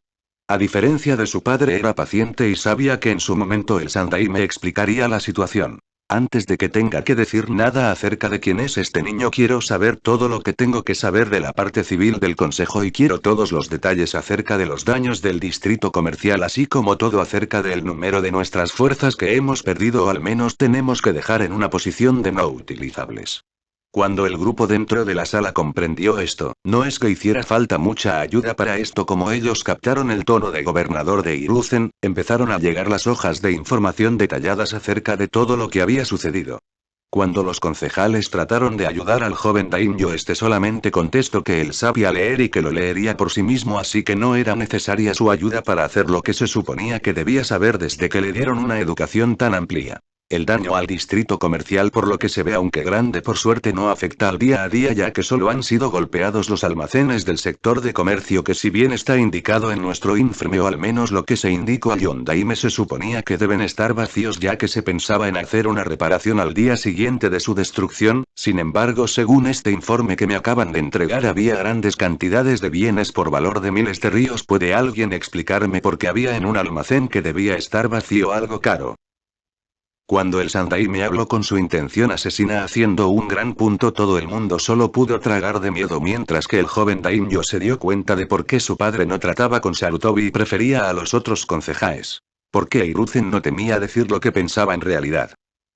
A diferencia de su padre, era paciente y sabía que en su momento el Sandaime explicaría la situación. Antes de que tenga que decir nada acerca de quién es este niño, quiero saber todo lo que tengo que saber de la parte civil del consejo, y quiero todos los detalles acerca de los daños del distrito comercial, así como todo acerca del número de nuestras fuerzas que hemos perdido o al menos tenemos que dejar en una posición de no utilizables. Cuando el grupo dentro de la sala comprendió esto, no es que hiciera falta mucha ayuda para esto, como ellos captaron el tono de gobernador de Hiruzen, empezaron a llegar las hojas de información detalladas acerca de todo lo que había sucedido. Cuando los concejales trataron de ayudar al joven Daimyo, este solamente contestó que él sabía leer y que lo leería por sí mismo, así que no era necesaria su ayuda para hacer lo que se suponía que debía saber desde que le dieron una educación tan amplia. El daño al distrito comercial, por lo que se ve aunque grande, por suerte no afecta al día a día, ya que solo han sido golpeados los almacenes del sector de comercio, que si bien está indicado en nuestro informe, o al menos lo que se indicó a John Daime, se suponía que deben estar vacíos, ya que se pensaba en hacer una reparación al día siguiente de su destrucción. Sin embargo, según este informe que me acaban de entregar, había grandes cantidades de bienes por valor de miles de ríos. ¿Puede alguien explicarme por qué había en un almacén que debía estar vacío algo caro? Cuando el Sandai me habló con su intención asesina haciendo un gran punto, todo el mundo solo pudo tragar de miedo, mientras que el joven Daimyo se dio cuenta de por qué su padre no trataba con Sarutobi y prefería a los otros concejales. ¿Por qué Hiruzen no temía decir lo que pensaba en realidad?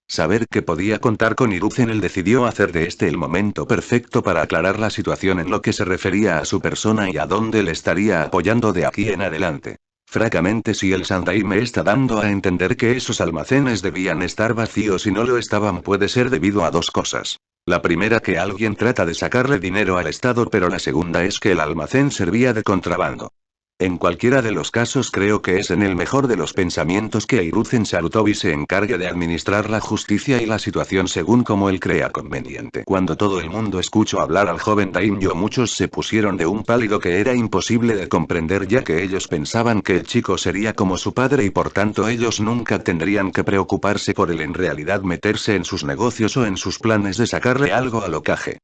Saber que podía contar con Hiruzen, él decidió hacer de este el momento perfecto para aclarar la situación en lo que se refería a su persona y a dónde le estaría apoyando de aquí en adelante. Francamente, si el Sandai me está dando a entender que esos almacenes debían estar vacíos y no lo estaban, puede ser debido a dos cosas. La primera, que alguien trata de sacarle dinero al Estado, pero la segunda es que el almacén servía de contrabando. En cualquiera de los casos, creo que es en el mejor de los pensamientos que Hiruzen Sarutobi se encargue de administrar la justicia y la situación según como él crea conveniente. Cuando todo el mundo escuchó hablar al joven Daimyo, muchos se pusieron de un pálido que era imposible de comprender, ya que ellos pensaban que el chico sería como su padre y por tanto ellos nunca tendrían que preocuparse por él en realidad meterse en sus negocios o en sus planes de sacarle algo al Hokage.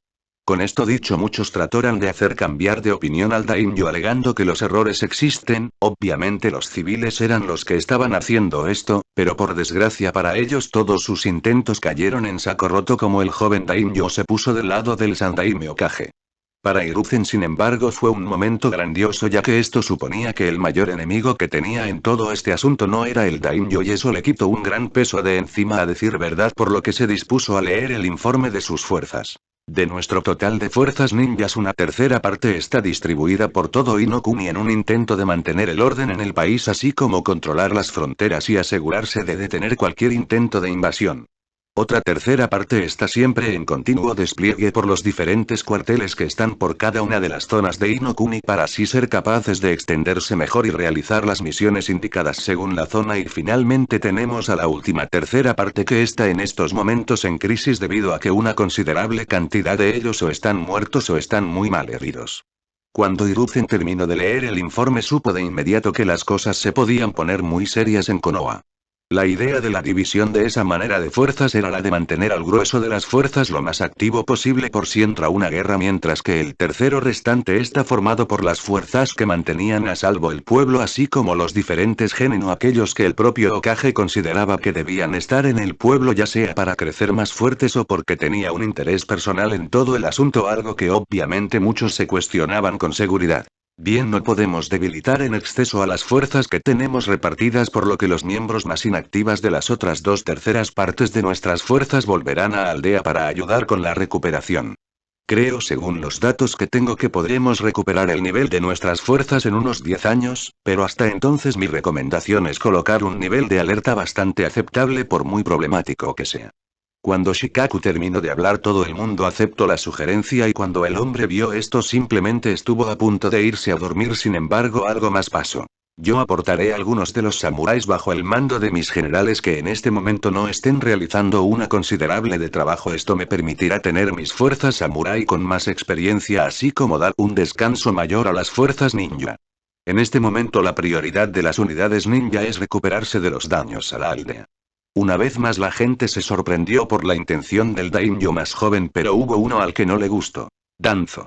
Con esto dicho, muchos trataron de hacer cambiar de opinión al Daimyo, alegando que los errores existen. Obviamente los civiles eran los que estaban haciendo esto, pero por desgracia para ellos todos sus intentos cayeron en saco roto, como el joven Daimyo se puso del lado del Sandaime Hokage. Para Hiruzen, sin embargo, fue un momento grandioso, ya que esto suponía que el mayor enemigo que tenía en todo este asunto no era el Daimyo, y eso le quitó un gran peso de encima, a decir verdad, por lo que se dispuso a leer el informe de sus fuerzas. De nuestro total de fuerzas ninjas, una tercera parte está distribuida por todo Inokuni en un intento de mantener el orden en el país, así como controlar las fronteras y asegurarse de detener cualquier intento de invasión. Otra tercera parte está siempre en continuo despliegue por los diferentes cuarteles que están por cada una de las zonas de Inokuni, para así ser capaces de extenderse mejor y realizar las misiones indicadas según la zona. Y finalmente tenemos a la última tercera parte, que está en estos momentos en crisis debido a que una considerable cantidad de ellos o están muertos o están muy mal heridos. Cuando Hiruzen terminó de leer el informe, supo de inmediato que las cosas se podían poner muy serias en Konoha. La idea de la división de esa manera de fuerzas era la de mantener al grueso de las fuerzas lo más activo posible por si entra una guerra, mientras que el tercero restante está formado por las fuerzas que mantenían a salvo el pueblo, así como los diferentes genin o aquellos que el propio Hokage consideraba que debían estar en el pueblo, ya sea para crecer más fuertes o porque tenía un interés personal en todo el asunto, algo que obviamente muchos se cuestionaban con seguridad. Bien, no podemos debilitar en exceso a las fuerzas que tenemos repartidas, por lo que los miembros más inactivas de las otras dos terceras partes de nuestras fuerzas volverán a aldea para ayudar con la recuperación. Creo, según los datos que tengo, que podremos recuperar el nivel de nuestras fuerzas en unos 10 años, pero hasta entonces mi recomendación es colocar un nivel de alerta bastante aceptable, por muy problemático que sea. Cuando Shikaku terminó de hablar, todo el mundo aceptó la sugerencia, y cuando el hombre vio esto simplemente estuvo a punto de irse a dormir. Sin embargo, algo más pasó. Yo aportaré a algunos de los samuráis bajo el mando de mis generales que en este momento no estén realizando una considerable de trabajo. Esto me permitirá tener mis fuerzas samurái con más experiencia, así como dar un descanso mayor a las fuerzas ninja. En este momento la prioridad de las unidades ninja es recuperarse de los daños a la aldea. Una vez más la gente se sorprendió por la intención del daimyo más joven, pero hubo uno al que no le gustó. Danzo.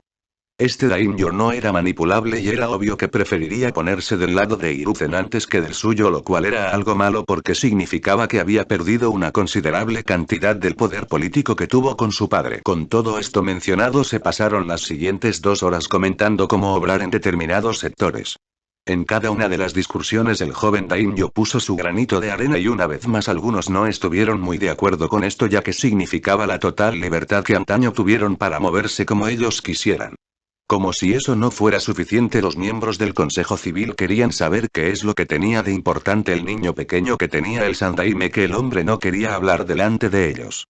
Este daimyo no era manipulable y era obvio que preferiría ponerse del lado de Hiruzen antes que del suyo, lo cual era algo malo porque significaba que había perdido una considerable cantidad del poder político que tuvo con su padre. Con todo esto mencionado, se pasaron las siguientes 2 horas comentando cómo obrar en determinados sectores. En cada una de las discusiones el joven daimyo puso su granito de arena, y una vez más algunos no estuvieron muy de acuerdo con esto, ya que significaba la total libertad que antaño tuvieron para moverse como ellos quisieran. Como si eso no fuera suficiente, los miembros del Consejo Civil querían saber qué es lo que tenía de importante el niño pequeño que tenía el Sandaime, que el hombre no quería hablar delante de ellos.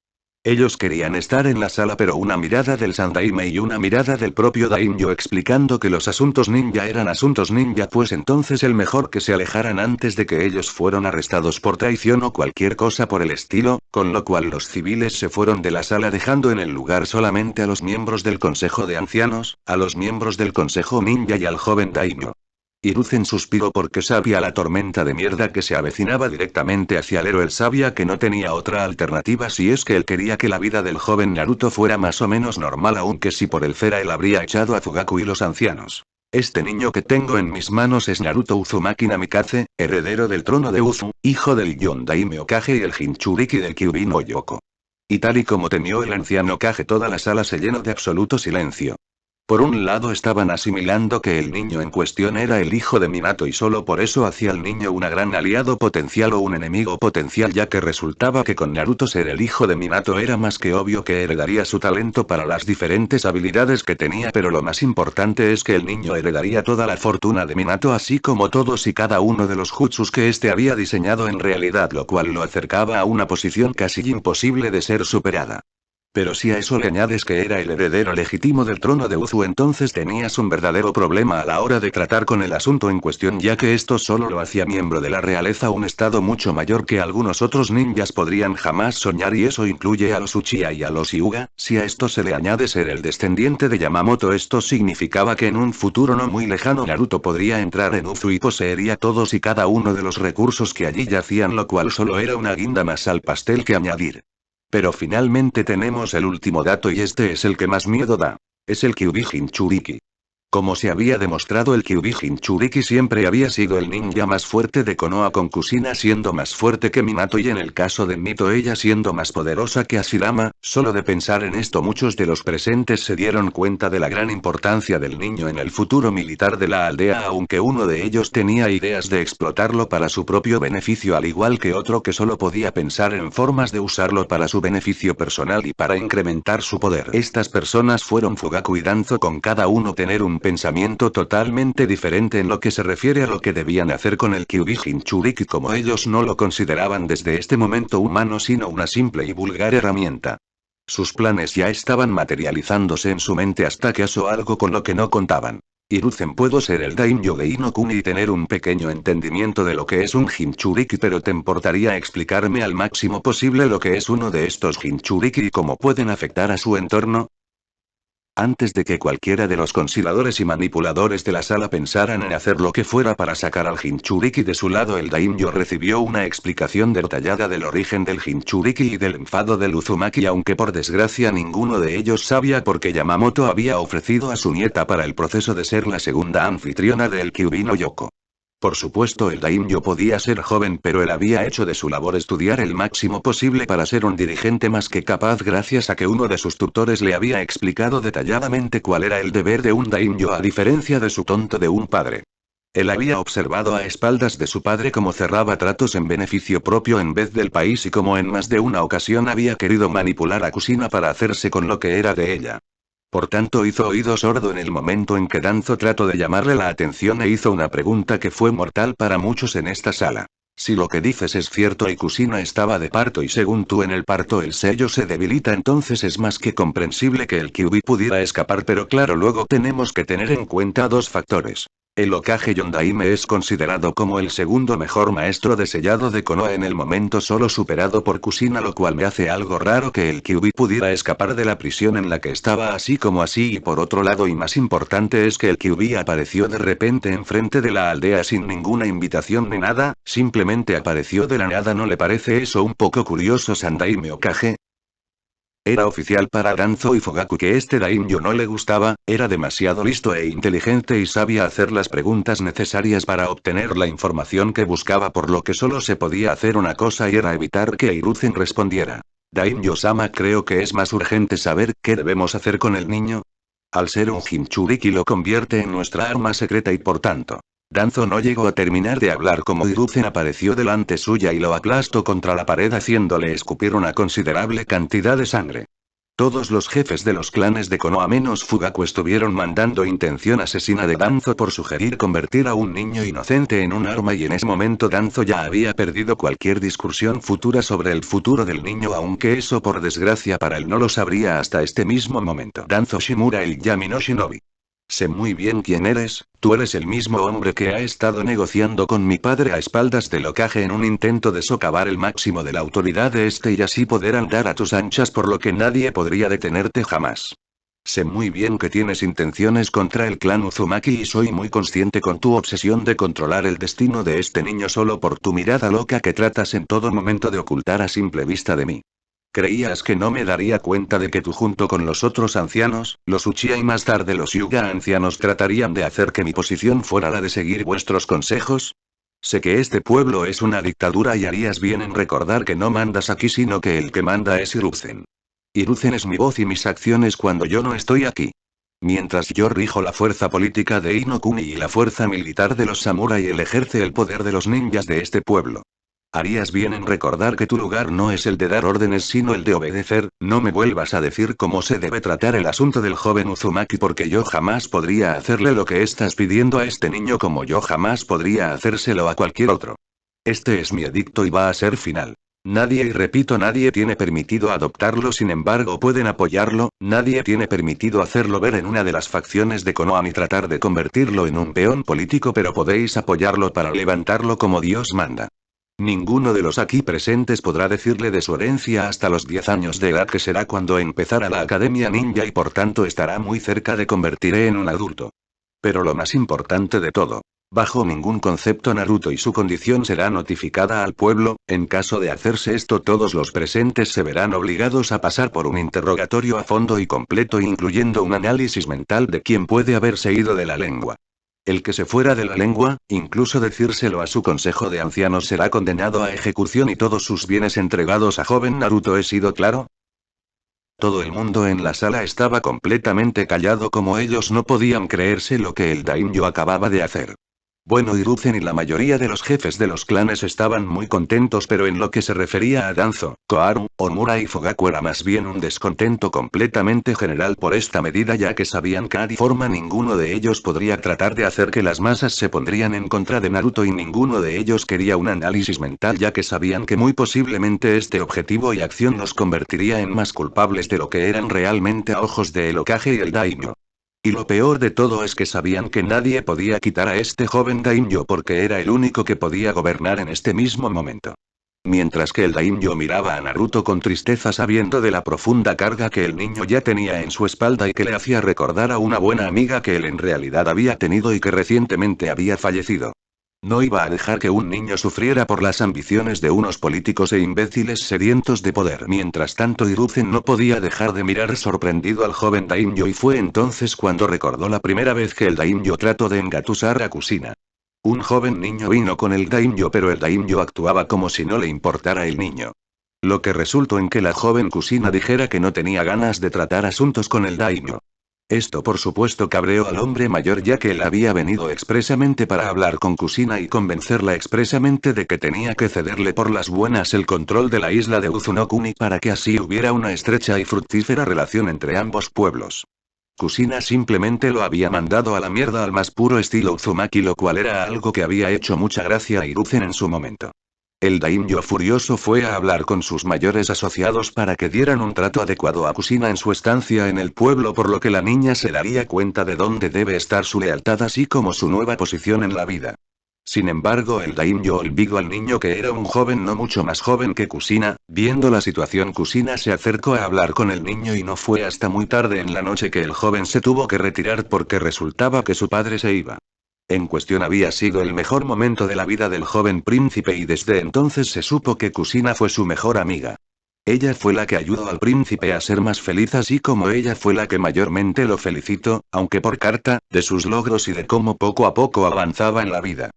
Ellos querían estar en la sala, pero una mirada del Sandaime y una mirada del propio Daimyo explicando que los asuntos ninja eran asuntos ninja, pues entonces el mejor que se alejaran antes de que ellos fueran arrestados por traición o cualquier cosa por el estilo, con lo cual los civiles se fueron de la sala dejando en el lugar solamente a los miembros del Consejo de Ancianos, a los miembros del Consejo Ninja y al joven Daimyo. Hiruzen suspiró porque sabía la tormenta de mierda que se avecinaba directamente hacia el héroe. Él sabía que no tenía otra alternativa si es que él quería que la vida del joven Naruto fuera más o menos normal, aunque si por él fuera él habría echado a Fugaku y los ancianos. Este niño que tengo en mis manos es Naruto Uzumaki Namikaze, heredero del trono de Uzu, hijo del Yondaime Hokage y el Jinchuriki del Kyuubi no Yoko. Y tal y como temió el anciano Hokage, toda la sala se llenó de absoluto silencio. Por un lado estaban asimilando que el niño en cuestión era el hijo de Minato y solo por eso hacía al niño un gran aliado potencial o un enemigo potencial, ya que resultaba que con Naruto ser el hijo de Minato era más que obvio que heredaría su talento para las diferentes habilidades que tenía, pero lo más importante es que el niño heredaría toda la fortuna de Minato, así como todos y cada uno de los jutsus que éste había diseñado en realidad, lo cual lo acercaba a una posición casi imposible de ser superada. Pero si a eso le añades que era el heredero legítimo del trono de Uzu, entonces tenías un verdadero problema a la hora de tratar con el asunto en cuestión, ya que esto solo lo hacía miembro de la realeza, un estado mucho mayor que algunos otros ninjas podrían jamás soñar, y eso incluye a los Uchiha y a los Hyuga. Si a esto se le añade ser el descendiente de Yamamoto, esto significaba que en un futuro no muy lejano Naruto podría entrar en Uzu y poseería todos y cada uno de los recursos que allí yacían, lo cual solo era una guinda más al pastel que añadir. Pero finalmente tenemos el último dato, y este es el que más miedo da. Es el Kyuubi Jinchuriki. Como se había demostrado, el Kyuubi Jinchuriki siempre había sido el ninja más fuerte de Konoha, con Kushina siendo más fuerte que Minato y en el caso de Mito ella siendo más poderosa que Hashirama. Solo de pensar en esto muchos de los presentes se dieron cuenta de la gran importancia del niño en el futuro militar de la aldea, aunque uno de ellos tenía ideas de explotarlo para su propio beneficio, al igual que otro que solo podía pensar en formas de usarlo para su beneficio personal y para incrementar su poder. Estas personas fueron Fugaku y Danzo, con cada uno tener un pensamiento totalmente diferente en lo que se refiere a lo que debían hacer con el Kyuubi Jinchuriki, como ellos no lo consideraban desde este momento humano sino una simple y vulgar herramienta. Sus planes ya estaban materializándose en su mente hasta que pasó algo con lo que no contaban. Hiruzen, puedo ser el Daimyo de Ino-kun y tener un pequeño entendimiento de lo que es un Jinchuriki, pero ¿te importaría explicarme al máximo posible lo que es uno de estos Jinchuriki y cómo pueden afectar a su entorno? Antes de que cualquiera de los consiladores y manipuladores de la sala pensaran en hacer lo que fuera para sacar al Jinchuriki de su lado, el Daimyo recibió una explicación detallada del origen del Jinchuriki y del enfado del Uzumaki, aunque por desgracia ninguno de ellos sabía por qué Yamamoto había ofrecido a su nieta para el proceso de ser la segunda anfitriona del Kyuubi no Yoko. Por supuesto, el Daimyo podía ser joven, pero él había hecho de su labor estudiar el máximo posible para ser un dirigente más que capaz, gracias a que uno de sus tutores le había explicado detalladamente cuál era el deber de un Daimyo a diferencia de su tonto de un padre. Él había observado a espaldas de su padre cómo cerraba tratos en beneficio propio en vez del país y cómo en más de una ocasión había querido manipular a Kushina para hacerse con lo que era de ella. Por tanto, hizo oído sordo en el momento en que Danzo trató de llamarle la atención e hizo una pregunta que fue mortal para muchos en esta sala. Si lo que dices es cierto y Kushina estaba de parto y según tú en el parto el sello se debilita, entonces es más que comprensible que el Kyuubi pudiera escapar, pero claro, luego tenemos que tener en cuenta dos factores. El Hokage Yondaime es considerado como el segundo mejor maestro de sellado de Konoha en el momento, solo superado por Kushina, lo cual me hace algo raro que el Kyuubi pudiera escapar de la prisión en la que estaba así como así, y por otro lado y más importante es que el Kyuubi apareció de repente enfrente de la aldea sin ninguna invitación ni nada, simplemente apareció de la nada. ¿No le parece eso un poco curioso, Sandaime Hokage? Era oficial para Danzo y Fugaku que este Daimyo no le gustaba, era demasiado listo e inteligente y sabía hacer las preguntas necesarias para obtener la información que buscaba, por lo que solo se podía hacer una cosa y era evitar que Hiruzen respondiera. Daimyo-sama, creo que es más urgente saber qué debemos hacer con el niño. Al ser un Jinchuriki lo convierte en nuestra arma secreta y por tanto. Danzo no llegó a terminar de hablar como Hiruzen apareció delante suya y lo aplastó contra la pared haciéndole escupir una considerable cantidad de sangre. Todos los jefes de los clanes de Konoha menos Fugaku estuvieron mandando intención asesina de Danzo por sugerir convertir a un niño inocente en un arma y en ese momento Danzo ya había perdido cualquier discusión futura sobre el futuro del niño, aunque eso por desgracia para él no lo sabría hasta este mismo momento. Danzo Shimura, el Yami no Shinobi. Sé muy bien quién eres, tú eres el mismo hombre que ha estado negociando con mi padre a espaldas del Hokage en un intento de socavar el máximo de la autoridad de este y así poder andar a tus anchas por lo que nadie podría detenerte jamás. Sé muy bien que tienes intenciones contra el clan Uzumaki y soy muy consciente con tu obsesión de controlar el destino de este niño solo por tu mirada loca que tratas en todo momento de ocultar a simple vista de mí. ¿Creías que no me daría cuenta de que tú junto con los otros ancianos, los Uchiha y más tarde los Hyuga ancianos tratarían de hacer que mi posición fuera la de seguir vuestros consejos? Sé que este pueblo es una dictadura y harías bien en recordar que no mandas aquí sino que el que manda es Hiruzen. Hiruzen es mi voz y mis acciones cuando yo no estoy aquí. Mientras yo rijo la fuerza política de Inokuni y la fuerza militar de los samurai, él ejerce el poder de los ninjas de este pueblo. Harías bien en recordar que tu lugar no es el de dar órdenes sino el de obedecer. No me vuelvas a decir cómo se debe tratar el asunto del joven Uzumaki porque yo jamás podría hacerle lo que estás pidiendo a este niño como yo jamás podría hacérselo a cualquier otro. Este es mi edicto y va a ser final. Nadie, y repito, nadie tiene permitido adoptarlo, sin embargo pueden apoyarlo, nadie tiene permitido hacerlo ver en una de las facciones de Konoha ni tratar de convertirlo en un peón político, pero podéis apoyarlo para levantarlo como Dios manda. Ninguno de los aquí presentes podrá decirle de su herencia hasta los 10 años de edad, que será cuando empezará la Academia Ninja y por tanto estará muy cerca de convertiré en un adulto. Pero lo más importante de todo. Bajo ningún concepto Naruto y su condición será notificada al pueblo. En caso de hacerse esto, todos los presentes se verán obligados a pasar por un interrogatorio a fondo y completo incluyendo un análisis mental de quién puede haberse ido de la lengua. El que se fuera de la lengua, incluso decírselo a su consejo de ancianos, será condenado a ejecución y todos sus bienes entregados a joven Naruto. ¿He sido claro? Todo el mundo en la sala estaba completamente callado, como ellos no podían creerse lo que el daimyo acababa de hacer. Bueno, Hiruzen y la mayoría de los jefes de los clanes estaban muy contentos, pero en lo que se refería a Danzo, Koharu, Omura y Fugaku era más bien un descontento completamente general por esta medida, ya que sabían que de forma ninguno de ellos podría tratar de hacer que las masas se pondrían en contra de Naruto y ninguno de ellos quería un análisis mental, ya que sabían que muy posiblemente este objetivo y acción los convertiría en más culpables de lo que eran realmente a ojos de el Hokage y el daimyo. Y lo peor de todo es que sabían que nadie podía quitar a este joven daimyo porque era el único que podía gobernar en este mismo momento. Mientras que el daimyo miraba a Naruto con tristeza, sabiendo de la profunda carga que el niño ya tenía en su espalda y que le hacía recordar a una buena amiga que él en realidad había tenido y que recientemente había fallecido. No iba a dejar que un niño sufriera por las ambiciones de unos políticos e imbéciles sedientos de poder. Mientras tanto, Hiruzen no podía dejar de mirar sorprendido al joven daimyo y fue entonces cuando recordó la primera vez que el daimyo trató de engatusar a Kushina. Un joven niño vino con el daimyo, pero el daimyo actuaba como si no le importara el niño. Lo que resultó en que la joven Kushina dijera que no tenía ganas de tratar asuntos con el daimyo. Esto por supuesto cabreó al hombre mayor, ya que él había venido expresamente para hablar con Kushina y convencerla expresamente de que tenía que cederle por las buenas el control de la isla de Uzunokuni para que así hubiera una estrecha y fructífera relación entre ambos pueblos. Kushina simplemente lo había mandado a la mierda al más puro estilo Uzumaki, lo cual era algo que había hecho mucha gracia a Hiruzen en su momento. El daimyo furioso fue a hablar con sus mayores asociados para que dieran un trato adecuado a Kushina en su estancia en el pueblo, por lo que la niña se daría cuenta de dónde debe estar su lealtad así como su nueva posición en la vida. Sin embargo, el daimyo olvidó al niño, que era un joven no mucho más joven que Kushina. Viendo la situación, Kushina se acercó a hablar con el niño y no fue hasta muy tarde en la noche que el joven se tuvo que retirar porque resultaba que su padre se iba. En cuestión había sido el mejor momento de la vida del joven príncipe y desde entonces se supo que Kushina fue su mejor amiga. Ella fue la que ayudó al príncipe a ser más feliz, así como ella fue la que mayormente lo felicitó, aunque por carta, de sus logros y de cómo poco a poco avanzaba en la vida.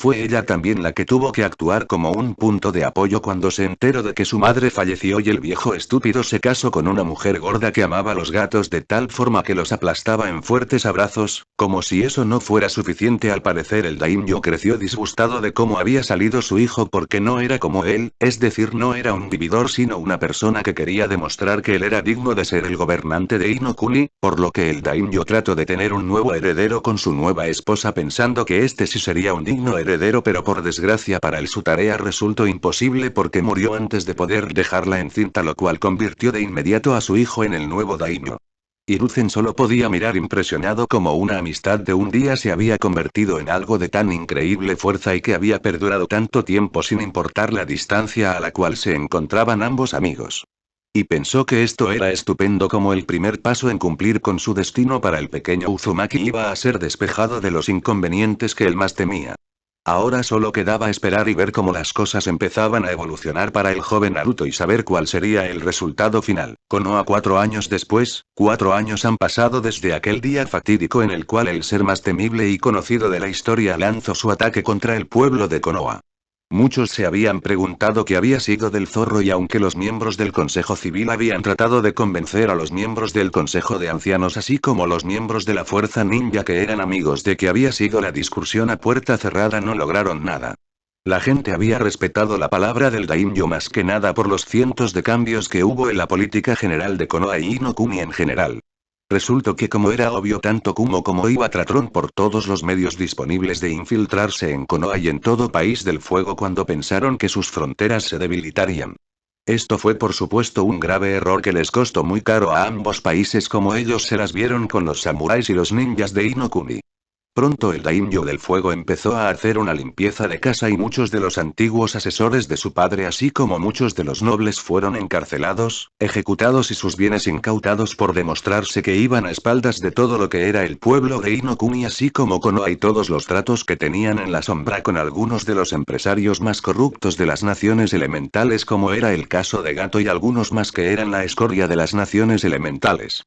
Fue ella también la que tuvo que actuar como un punto de apoyo cuando se enteró de que su madre falleció y el viejo estúpido se casó con una mujer gorda que amaba a los gatos de tal forma que los aplastaba en fuertes abrazos. Como si eso no fuera suficiente, al parecer el daimyo creció disgustado de cómo había salido su hijo porque no era como él, es decir, no era un vividor sino una persona que quería demostrar que él era digno de ser el gobernante de Inokuni, por lo que el daimyo trató de tener un nuevo heredero con su nueva esposa pensando que este sí sería un digno heredero, pero por desgracia para él su tarea resultó imposible porque murió antes de poder dejarla encinta, lo cual convirtió de inmediato a su hijo en el nuevo daimyo. Hiruzen solo podía mirar impresionado cómo una amistad de un día se había convertido en algo de tan increíble fuerza y que había perdurado tanto tiempo sin importar la distancia a la cual se encontraban ambos amigos. Y pensó que esto era estupendo, como el primer paso en cumplir con su destino para el pequeño Uzumaki iba a ser despejado de los inconvenientes que él más temía. Ahora solo quedaba esperar y ver cómo las cosas empezaban a evolucionar para el joven Naruto y saber cuál sería el resultado final. Konoha 4 años después, 4 años han pasado desde aquel día fatídico en el cual el ser más temible y conocido de la historia lanzó su ataque contra el pueblo de Konoha. Muchos se habían preguntado qué había sido del zorro, y aunque los miembros del Consejo Civil habían tratado de convencer a los miembros del Consejo de Ancianos así como los miembros de la Fuerza Ninja que eran amigos de que había sido la discusión a puerta cerrada, no lograron nada. La gente había respetado la palabra del daimyo más que nada por los cientos de cambios que hubo en la política general de Konoha y Inokuni en general. Resultó que, como era obvio, tanto Kumo como iba trataron por todos los medios disponibles de infiltrarse en Konoha y en todo País del Fuego cuando pensaron que sus fronteras se debilitarían. Esto fue por supuesto un grave error que les costó muy caro a ambos países, como ellos se las vieron con los samuráis y los ninjas de Inokuni. Pronto el daimyo del fuego empezó a hacer una limpieza de casa y muchos de los antiguos asesores de su padre así como muchos de los nobles fueron encarcelados, ejecutados y sus bienes incautados por demostrarse que iban a espaldas de todo lo que era el pueblo de Inokuni así como Konoha y todos los tratos que tenían en la sombra con algunos de los empresarios más corruptos de las naciones elementales, como era el caso de Gato y algunos más que eran la escoria de las naciones elementales.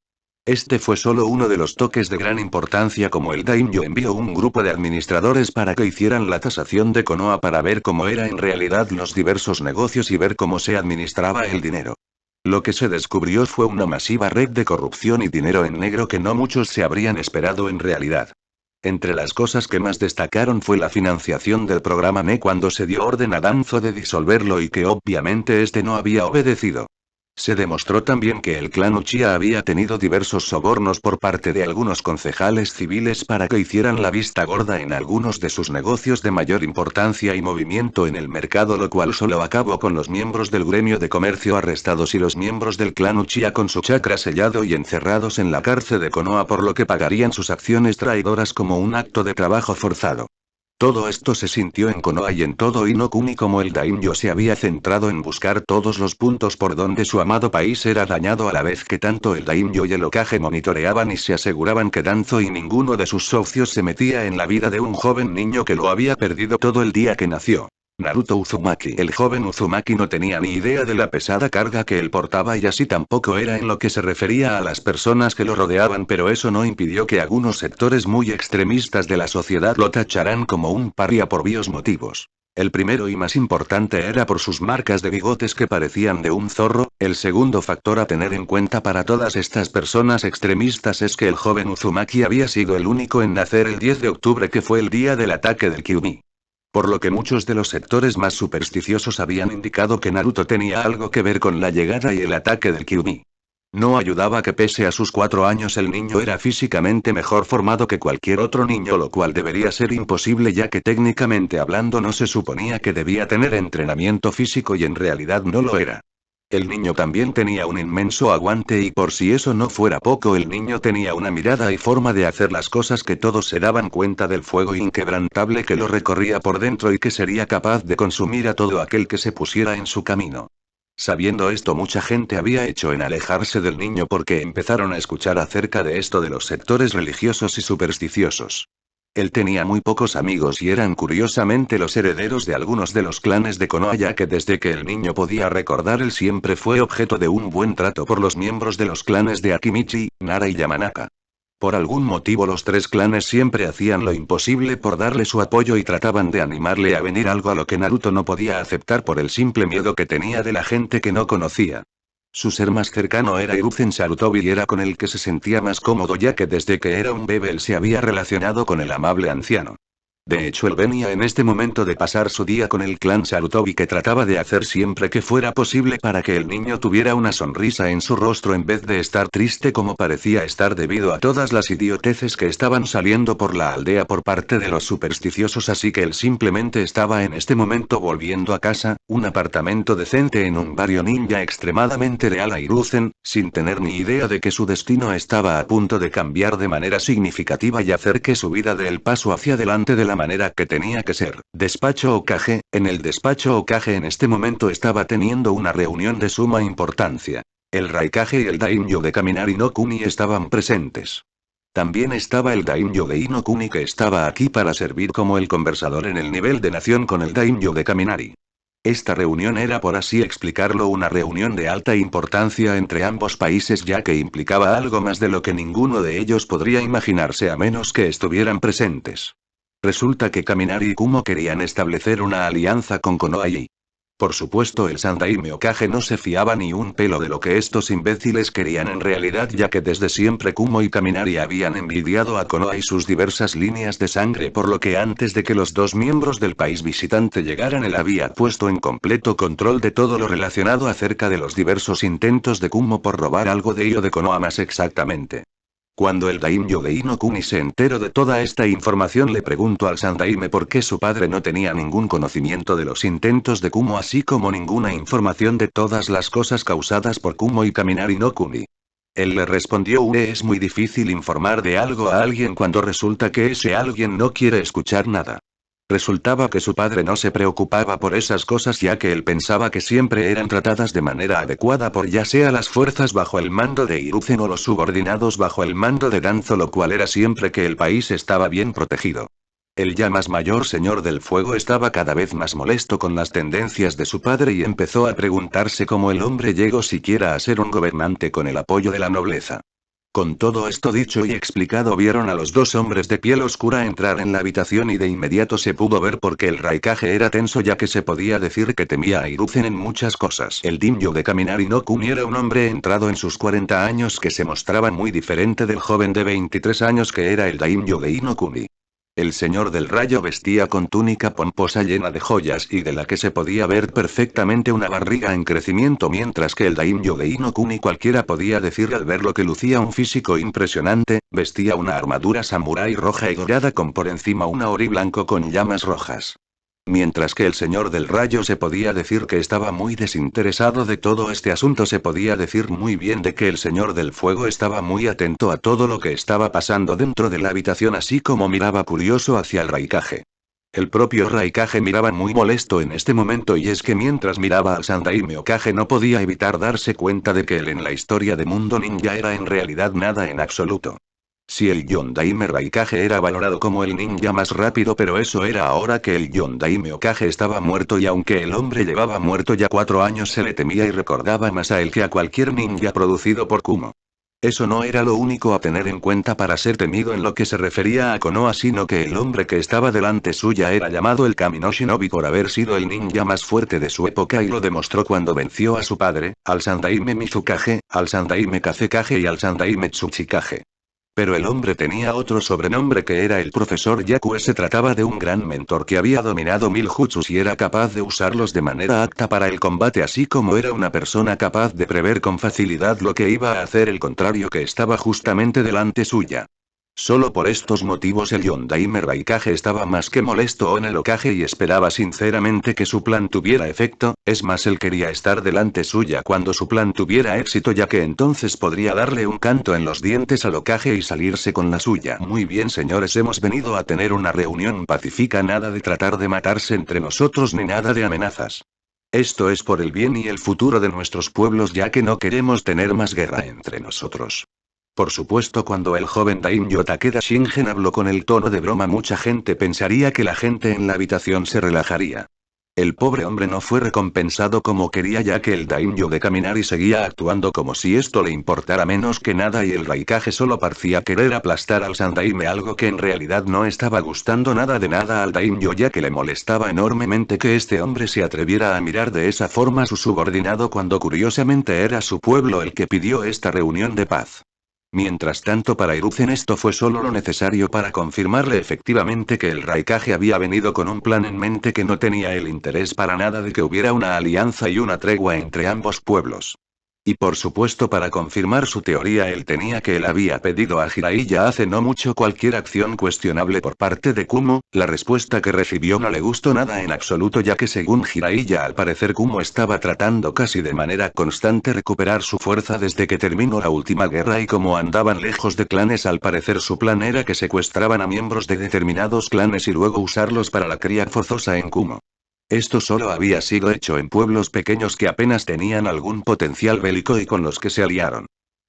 Este fue solo uno de los toques de gran importancia, como el daimyo envió un grupo de administradores para que hicieran la tasación de Konoha para ver cómo era en realidad los diversos negocios y ver cómo se administraba el dinero. Lo que se descubrió fue una masiva red de corrupción y dinero en negro que no muchos se habrían esperado en realidad. Entre las cosas que más destacaron fue la financiación del programa NE cuando se dio orden a Danzo de disolverlo y que obviamente este no había obedecido. Se demostró también que el clan Uchiha había tenido diversos sobornos por parte de algunos concejales civiles para que hicieran la vista gorda en algunos de sus negocios de mayor importancia y movimiento en el mercado, lo cual solo acabó con los miembros del gremio de comercio arrestados y los miembros del clan Uchiha con su chakra sellado y encerrados en la cárcel de Konoha, por lo que pagarían sus acciones traidoras como un acto de trabajo forzado. Todo esto se sintió en Konoha y en todo Inokuni, como el daimyo se había centrado en buscar todos los puntos por donde su amado país era dañado, a la vez que tanto el daimyo y el Hokage monitoreaban y se aseguraban que Danzo y ninguno de sus socios se metía en la vida de un joven niño que lo había perdido todo el día que nació. Naruto Uzumaki. El joven Uzumaki no tenía ni idea de la pesada carga que él portaba y así tampoco era en lo que se refería a las personas que lo rodeaban, pero eso no impidió que algunos sectores muy extremistas de la sociedad lo tacharan como un paria por varios motivos. El primero y más importante era por sus marcas de bigotes que parecían de un zorro. El segundo factor a tener en cuenta para todas estas personas extremistas es que el joven Uzumaki había sido el único en nacer el 10 de octubre, que fue el día del ataque del Kyuubi. Por lo que muchos de los sectores más supersticiosos habían indicado que Naruto tenía algo que ver con la llegada y el ataque del Kyuubi. No ayudaba que pese a sus 4 años el niño era físicamente mejor formado que cualquier otro niño, lo cual debería ser imposible ya que técnicamente hablando no se suponía que debía tener entrenamiento físico y en realidad no lo era. El niño también tenía un inmenso aguante y por si eso no fuera poco, el niño tenía una mirada y forma de hacer las cosas que todos se daban cuenta del fuego inquebrantable que lo recorría por dentro y que sería capaz de consumir a todo aquel que se pusiera en su camino. Sabiendo esto, mucha gente había hecho en alejarse del niño porque empezaron a escuchar acerca de esto de los sectores religiosos y supersticiosos. Él tenía muy pocos amigos y eran curiosamente los herederos de algunos de los clanes de Konoha, ya que desde que el niño podía recordar él siempre fue objeto de un buen trato por los miembros de los clanes de Akimichi, Nara y Yamanaka. Por algún motivo los tres clanes siempre hacían lo imposible por darle su apoyo y trataban de animarle a venir, algo a lo que Naruto no podía aceptar por el simple miedo que tenía de la gente que no conocía. Su ser más cercano era Hiruzen Sarutobi y era con el que se sentía más cómodo, ya que desde que era un bebé él se había relacionado con el amable anciano. De hecho, él venía en este momento de pasar su día con el clan Sarutobi, que trataba de hacer siempre que fuera posible para que el niño tuviera una sonrisa en su rostro en vez de estar triste como parecía estar debido a todas las idioteces que estaban saliendo por la aldea por parte de los supersticiosos, así que él simplemente estaba en este momento volviendo a casa, un apartamento decente en un barrio ninja extremadamente leal a Hiruzen, sin tener ni idea de que su destino estaba a punto de cambiar de manera significativa y hacer que su vida dé el paso hacia adelante de la manera que tenía que ser. Despacho Hokage. En el despacho Hokage en este momento estaba teniendo una reunión de suma importancia. El Raikage y el Daimyo de Kaminari no Kuni estaban presentes. También estaba el Daimyo de Ino Kuni, que estaba aquí para servir como el conversador en el nivel de nación con el Daimyo de Kaminari. Esta reunión era, por así explicarlo, una reunión de alta importancia entre ambos países, ya que implicaba algo más de lo que ninguno de ellos podría imaginarse a menos que estuvieran presentes. Resulta que Kaminari y Kumo querían establecer una alianza con Konoha y... Por supuesto, el Sandaime Hokage no se fiaba ni un pelo de lo que estos imbéciles querían en realidad, ya que desde siempre Kumo y Kaminari habían envidiado a Konoha y sus diversas líneas de sangre, por lo que antes de que los dos miembros del país visitante llegaran él había puesto en completo control de todo lo relacionado acerca de los diversos intentos de Kumo por robar algo de ello de Konoha, más exactamente. Cuando el Daimyo de Ino Kuni se enteró de toda esta información, le preguntó al Sandaime por qué su padre no tenía ningún conocimiento de los intentos de Kumo, así como ninguna información de todas las cosas causadas por Kumo y Kaminari no Kuni. Él le respondió: es muy difícil informar de algo a alguien cuando resulta que ese alguien no quiere escuchar nada. Resultaba que su padre no se preocupaba por esas cosas, ya que él pensaba que siempre eran tratadas de manera adecuada por ya sea las fuerzas bajo el mando de Hiruzen o los subordinados bajo el mando de Danzo, lo cual era siempre que el país estaba bien protegido. El ya más mayor señor del fuego estaba cada vez más molesto con las tendencias de su padre y empezó a preguntarse cómo el hombre llegó siquiera a ser un gobernante con el apoyo de la nobleza. Con todo esto dicho y explicado, vieron a los dos hombres de piel oscura entrar en la habitación y de inmediato se pudo ver por qué el Raikage era tenso, ya que se podía decir que temía a Hiruzen en muchas cosas. El Daimyo de Kaminari no Kuni era un hombre entrado en sus 40 años que se mostraba muy diferente del joven de 23 años que era el Daimyo de Ino Kuni. El señor del rayo vestía con túnica pomposa llena de joyas y de la que se podía ver perfectamente una barriga en crecimiento, mientras que el Daimyo de Ino Kuni, cualquiera podía decir al verlo que lucía un físico impresionante, vestía una armadura samurái roja y dorada con por encima un ori blanco con llamas rojas. Mientras que el señor del rayo se podía decir que estaba muy desinteresado de todo este asunto, se podía decir muy bien de que el señor del fuego estaba muy atento a todo lo que estaba pasando dentro de la habitación, así como miraba curioso hacia el Raikage. El propio Raikage miraba muy molesto en este momento, y es que mientras miraba al Sandaime Hokage no podía evitar darse cuenta de que él en la historia de Mundo Ninja era en realidad nada en absoluto. Si el Yondaime Raikage era valorado como el ninja más rápido, pero eso era ahora que el Yondaime Hokage estaba muerto, y aunque el hombre llevaba muerto ya 4 años, se le temía y recordaba más a él que a cualquier ninja producido por Kumo. Eso no era lo único a tener en cuenta para ser temido en lo que se refería a Konoha, sino que el hombre que estaba delante suya era llamado el Kami no Shinobi por haber sido el ninja más fuerte de su época, y lo demostró cuando venció a su padre, al Sandaime Mizukage, al Sandaime Kazekage y al Sandaime Tsuchikage. Pero el hombre tenía otro sobrenombre, que era el profesor Yaku. Se trataba de un gran mentor que había dominado 1000 jutsus y era capaz de usarlos de manera apta para el combate, así como era una persona capaz de prever con facilidad lo que iba a hacer el contrario que estaba justamente delante suya. Solo por estos motivos el Yondaime Raikage estaba más que molesto en el Hokage y esperaba sinceramente que su plan tuviera efecto. Es más, él quería estar delante suya cuando su plan tuviera éxito, ya que entonces podría darle un canto en los dientes al Hokage y salirse con la suya. Muy bien, señores, hemos venido a tener una reunión pacífica, nada de tratar de matarse entre nosotros ni nada de amenazas. Esto es por el bien y el futuro de nuestros pueblos, ya que no queremos tener más guerra entre nosotros. Por supuesto, cuando el joven Daimyo Takeda Shingen habló con el tono de broma, mucha gente pensaría que la gente en la habitación se relajaría. El pobre hombre no fue recompensado como quería ya que el daimyo de Kaminari seguía actuando como si esto le importara menos que nada y el Raikage solo parecía querer aplastar al Sandaime, algo que en realidad no estaba gustando nada de nada al daimyo, ya que le molestaba enormemente que este hombre se atreviera a mirar de esa forma a su subordinado cuando curiosamente era su pueblo el que pidió esta reunión de paz. Mientras tanto, para Hiruzen esto fue solo lo necesario para confirmarle efectivamente que el Raikage había venido con un plan en mente, que no tenía el interés para nada de que hubiera una alianza y una tregua entre ambos pueblos. Y por supuesto, para confirmar su teoría, él tenía que él había pedido a Jiraiya hace no mucho cualquier acción cuestionable por parte de Kumo. La respuesta que recibió no le gustó nada en absoluto, ya que según Jiraiya al parecer Kumo estaba tratando casi de manera constante recuperar su fuerza desde que terminó la última guerra, y como andaban lejos de clanes, al parecer su plan era que secuestraban a miembros de determinados clanes y luego usarlos para la cría forzosa en Kumo. Esto solo había sido hecho en pueblos pequeños que apenas tenían algún potencial bélico y con los que se aliaron.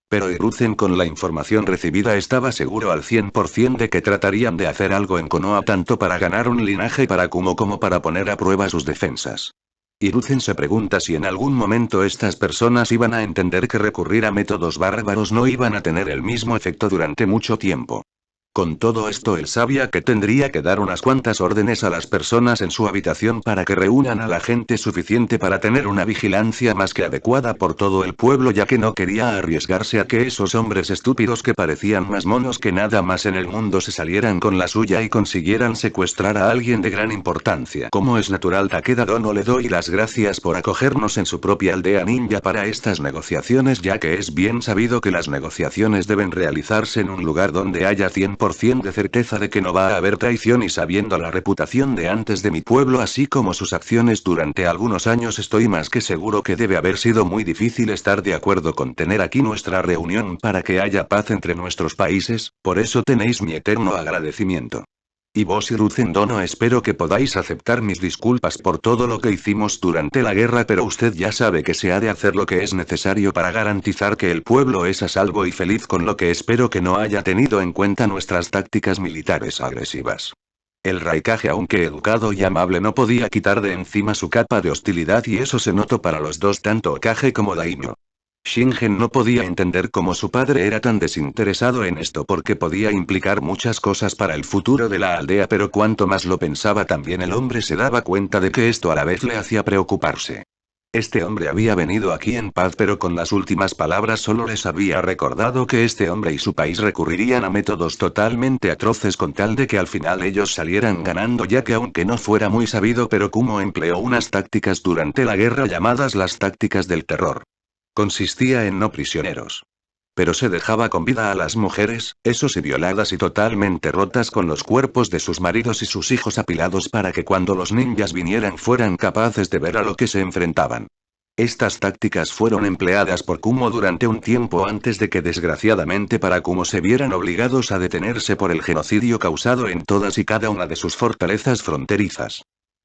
Pero Hiruzen, con la información recibida, estaba seguro al 100% de que tratarían de hacer algo en Konoha, tanto para ganar un linaje para Kumo como para poner a prueba sus defensas. Hiruzen se pregunta si en algún momento estas personas iban a entender que recurrir a métodos bárbaros no iban a tener el mismo efecto durante mucho tiempo. Con todo esto, él sabía que tendría que dar unas cuantas órdenes a las personas en su habitación para que reúnan a la gente suficiente para tener una vigilancia más que adecuada por todo el pueblo, ya que no quería arriesgarse a que esos hombres estúpidos que parecían más monos que nada más en el mundo se salieran con la suya y consiguieran secuestrar a alguien de gran importancia. Como es natural, Takeda Dono le doy las gracias por acogernos en su propia aldea ninja para estas negociaciones, ya que es bien sabido que las negociaciones deben realizarse en un lugar donde haya 100% de certeza de que no va a haber traición, y sabiendo la reputación de antes de mi pueblo así como sus acciones durante algunos años, estoy más que seguro que debe haber sido muy difícil estar de acuerdo con tener aquí nuestra reunión para que haya paz entre nuestros países. Por eso tenéis mi eterno agradecimiento. Y vos, Hiruzen Dono, espero que podáis aceptar mis disculpas por todo lo que hicimos durante la guerra, pero usted ya sabe que se ha de hacer lo que es necesario para garantizar que el pueblo es a salvo y feliz, con lo que espero que no haya tenido en cuenta nuestras tácticas militares agresivas. El Raikage, aunque educado y amable, no podía quitar de encima su capa de hostilidad, y eso se notó para los dos, tanto Hokage como Daimyo. Shingen no podía entender cómo su padre era tan desinteresado en esto, porque podía implicar muchas cosas para el futuro de la aldea, pero cuanto más lo pensaba, también el hombre se daba cuenta de que esto a la vez le hacía preocuparse. Este hombre había venido aquí en paz, pero con las últimas palabras solo les había recordado que este hombre y su país recurrirían a métodos totalmente atroces con tal de que al final ellos salieran ganando, ya que aunque no fuera muy sabido, pero Kumo empleó unas tácticas durante la guerra llamadas las tácticas del terror. Consistía en no prisioneros. Pero se dejaba con vida a las mujeres, eso sí, violadas y totalmente rotas, con los cuerpos de sus maridos y sus hijos apilados para que cuando los ninjas vinieran fueran capaces de ver a lo que se enfrentaban. Estas tácticas fueron empleadas por Kumo durante un tiempo antes de que desgraciadamente para Kumo se vieran obligados a detenerse por el genocidio causado en todas y cada una de sus fortalezas fronterizas.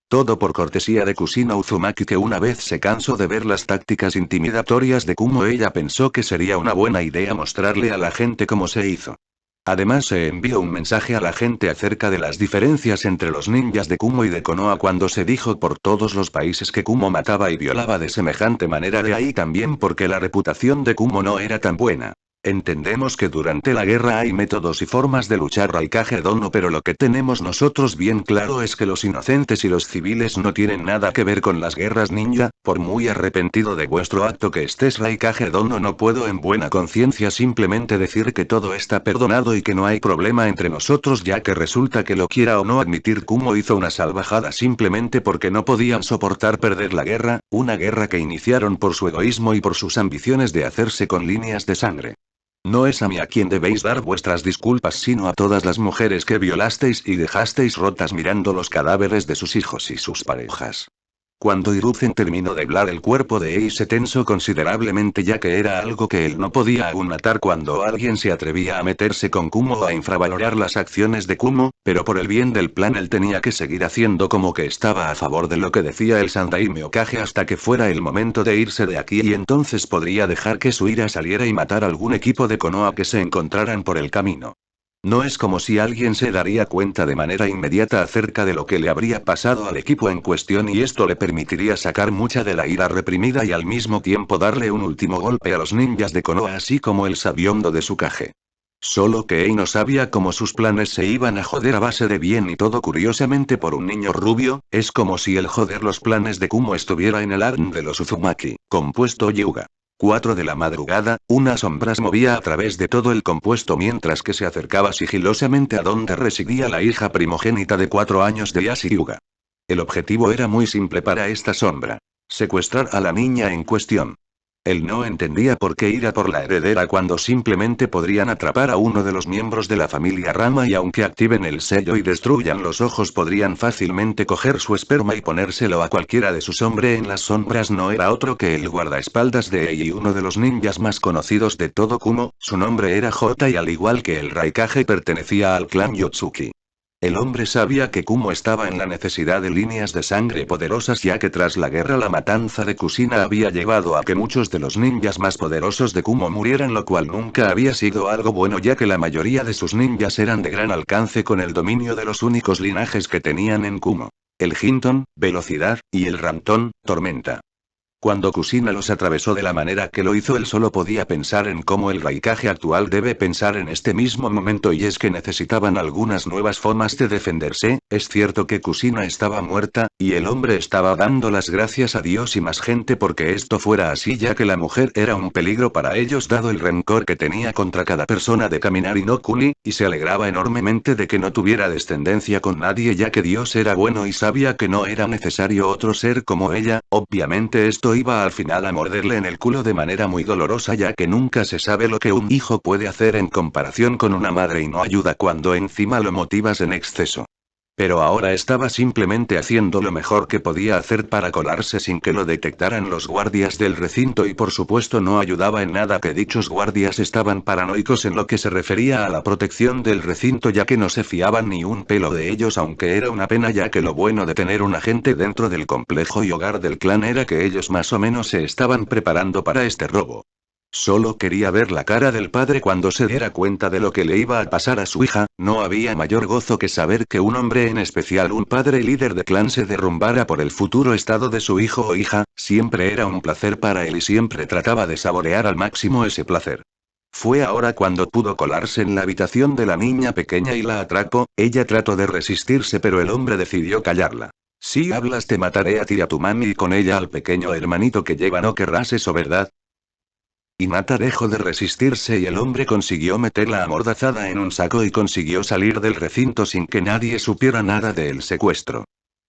Todo por cortesía de Kusino Uzumaki, que una vez se cansó de ver las tácticas intimidatorias de Kumo, ella pensó que sería una buena idea mostrarle a la gente cómo se hizo. Además, se envió un mensaje a la gente acerca de las diferencias entre los ninjas de Kumo y de Konoha cuando se dijo por todos los países que Kumo mataba y violaba de semejante manera, de ahí también porque la reputación de Kumo no era tan buena. Entendemos que durante la guerra hay métodos y formas de luchar, Raikage Dono, pero lo que tenemos nosotros bien claro es que los inocentes y los civiles no tienen nada que ver con las guerras ninja. Por muy arrepentido de vuestro acto que estés, Raikage Dono, no puedo en buena conciencia simplemente decir que todo está perdonado y que no hay problema entre nosotros, ya que resulta que, lo quiera o no admitir, Kumo hizo una salvajada simplemente porque no podían soportar perder la guerra, una guerra que iniciaron por su egoísmo y por sus ambiciones de hacerse con líneas de sangre. No es a mí a quien debéis dar vuestras disculpas, sino a todas las mujeres que violasteis y dejasteis rotas mirando los cadáveres de sus hijos y sus parejas. Cuando Hiruzen terminó de hablar, el cuerpo de Ei se tensó considerablemente, ya que era algo que él no podía aún matar cuando alguien se atrevía a meterse con Kumo o a infravalorar las acciones de Kumo, pero por el bien del plan él tenía que seguir haciendo como que estaba a favor de lo que decía el Sandaime Hokage hasta que fuera el momento de irse de aquí, y entonces podría dejar que su ira saliera y matar algún equipo de Konoha que se encontraran por el camino. No es como si alguien se daría cuenta de manera inmediata acerca de lo que le habría pasado al equipo en cuestión y esto le permitiría sacar mucha de la ira reprimida y al mismo tiempo darle un último golpe a los ninjas de Konoha así como el sabiondo de Tsukage. Solo que Ei no sabía cómo sus planes se iban a joder a base de bien y todo curiosamente por un niño rubio, es como si el joder los planes de Kumo estuviera en el ADN de los Uzumaki, compuesto Hyuga. 4 de la madrugada, una sombra se movía a través de todo el compuesto mientras que se acercaba sigilosamente a donde residía la hija primogénita de 4 años de Yashi Hyuga. El objetivo era muy simple para esta sombra. Secuestrar a la niña en cuestión. Él no entendía por qué ir a por la heredera cuando simplemente podrían atrapar a uno de los miembros de la familia Rama y aunque activen el sello y destruyan los ojos podrían fácilmente coger su esperma y ponérselo a cualquiera de sus hombres en las sombras no era otro que el guardaespaldas de Ei y uno de los ninjas más conocidos de todo Kumo, su nombre era Jota y al igual que el Raikage pertenecía al clan Yotsuki. El hombre sabía que Kumo estaba en la necesidad de líneas de sangre poderosas ya que tras la guerra la matanza de Kushina había llevado a que muchos de los ninjas más poderosos de Kumo murieran lo cual nunca había sido algo bueno ya que la mayoría de sus ninjas eran de gran alcance con el dominio de los únicos linajes que tenían en Kumo. El Hinton, velocidad, y el Ramton, tormenta. Cuando Kushina los atravesó de la manera que lo hizo él solo podía pensar en cómo el Raikage actual debe pensar en este mismo momento y es que necesitaban algunas nuevas formas de defenderse, es cierto que Kushina estaba muerta, y el hombre estaba dando las gracias a Dios y más gente porque esto fuera así ya que la mujer era un peligro para ellos dado el rencor que tenía contra cada persona de Kaminari no Kuni, y se alegraba enormemente de que no tuviera descendencia con nadie ya que Dios era bueno y sabía que no era necesario otro ser como ella, obviamente esto iba al final a morderle en el culo de manera muy dolorosa ya que nunca se sabe lo que un hijo puede hacer en comparación con una madre y no ayuda cuando encima lo motivas en exceso. Pero ahora estaba simplemente haciendo lo mejor que podía hacer para colarse sin que lo detectaran los guardias del recinto y por supuesto no ayudaba en nada que dichos guardias estaban paranoicos en lo que se refería a la protección del recinto ya que no se fiaban ni un pelo de ellos aunque era una pena ya que lo bueno de tener un agente dentro del complejo y hogar del clan era que ellos más o menos se estaban preparando para este robo. Solo quería ver la cara del padre cuando se diera cuenta de lo que le iba a pasar a su hija, no había mayor gozo que saber que un hombre en especial un padre líder de clan se derrumbara por el futuro estado de su hijo o hija, siempre era un placer para él y siempre trataba de saborear al máximo ese placer. Fue ahora cuando pudo colarse en la habitación de la niña pequeña y la atracó, ella trató de resistirse pero el hombre decidió callarla. Si hablas te mataré a ti y a tu mami y con ella al pequeño hermanito que lleva no querrás eso ¿verdad? Hinata dejó de resistirse y el hombre consiguió meterla amordazada en un saco y consiguió salir del recinto sin que nadie supiera nada del secuestro.